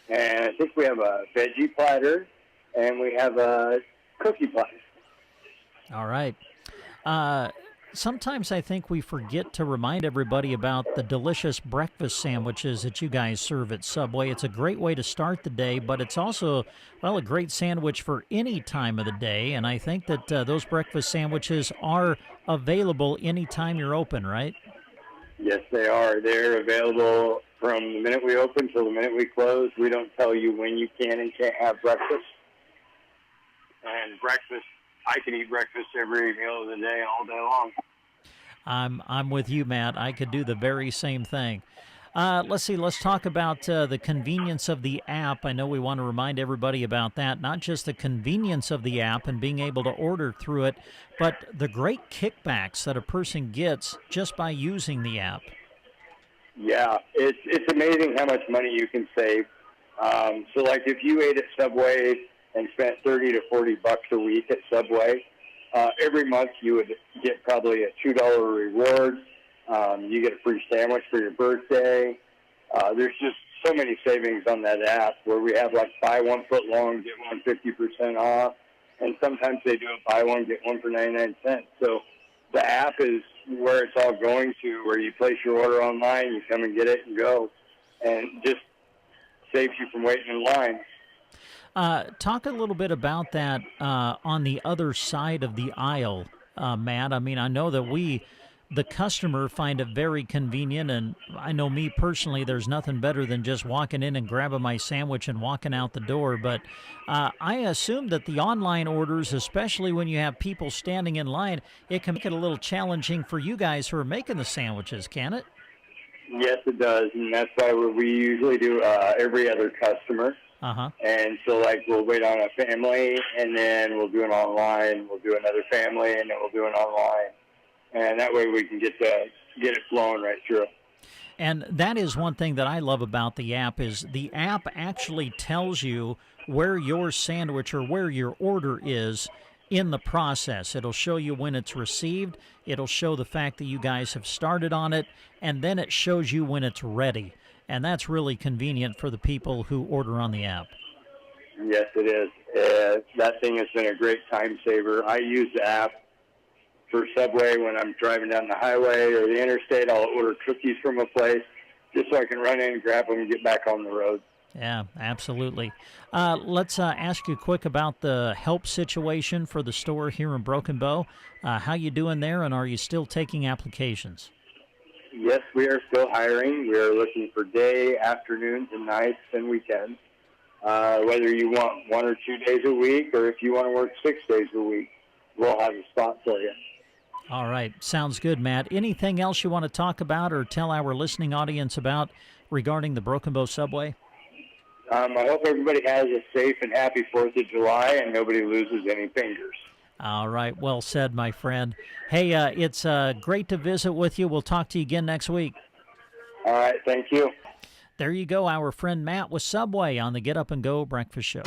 And I think we have a veggie platter and we have a cookie platter. All right. Sometimes I think we forget to remind everybody about the delicious breakfast sandwiches that you guys serve at Subway. It's a great way to start the day, but it's also, a great sandwich for any time of the day. And I think that those breakfast sandwiches are available anytime you're open, right? Yes, they are. They're available from the minute we open till the minute we close. We don't tell you when you can and can't have breakfast. And breakfast, I can eat breakfast every meal of the day, all day long. I'm with you, Matt. I could do the very same thing. Let's see. Let's talk about the convenience of the app. I know we want to remind everybody about that. Not just the convenience of the app and being able to order through it, but the great kickbacks that a person gets just by using the app. Yeah, it's amazing how much money you can save. So, if you ate at Subway and spent $30 to $40 a week at Subway, every month you would get probably a $2 reward. You get a free sandwich for your birthday. There's just so many savings on that app where we have buy 1 foot long, get one 50% off. And sometimes they do a buy one, get one for 99 cents. So the app is where it's all going to, where you place your order online, you come and get it and go. And just saves you from waiting in line. Talk a little bit about that on the other side of the aisle, Matt. I mean, I know that the customer, find it very convenient, and I know me personally, there's nothing better than just walking in and grabbing my sandwich and walking out the door. But I assume that the online orders, especially when you have people standing in line, it can make it a little challenging for you guys who are making the sandwiches, can it? Yes, it does, and that's why we usually do every other customer. Uh-huh. And so, we'll wait on a family, and then we'll do it online. We'll do another family, and then we'll do it online. And that way we can get it flowing right through. And that is one thing that I love about the app is the app actually tells you where your sandwich or where your order is, in the process. It'll show you when it's received. It'll show the fact that you guys have started on it, and then it shows you when it's ready. And that's really convenient for the people who order on the app. Yes, it is. That thing has been a great time saver. I use the app for Subway when I'm driving down the highway or the interstate. I'll order cookies from a place just so I can run in and grab them and get back on the road. Yeah, absolutely. Let's ask you quick about the help situation for the store here in Broken Bow. How you doing there, and are you still taking applications? Yes, we are still hiring. We are looking for day, afternoons, and nights and weekends. Whether you want 1 or 2 days a week or if you want to work 6 days a week, we'll have a spot for you. All right. Sounds good, Matt. Anything else you want to talk about or tell our listening audience about regarding the Broken Bow Subway? I hope everybody has a safe and happy 4th of July and nobody loses any fingers. All right. Well said, my friend. Hey, it's great to visit with you. We'll talk to you again next week. All right. Thank you. There you go, our friend Matt with Subway on the Get Up and Go Breakfast Show.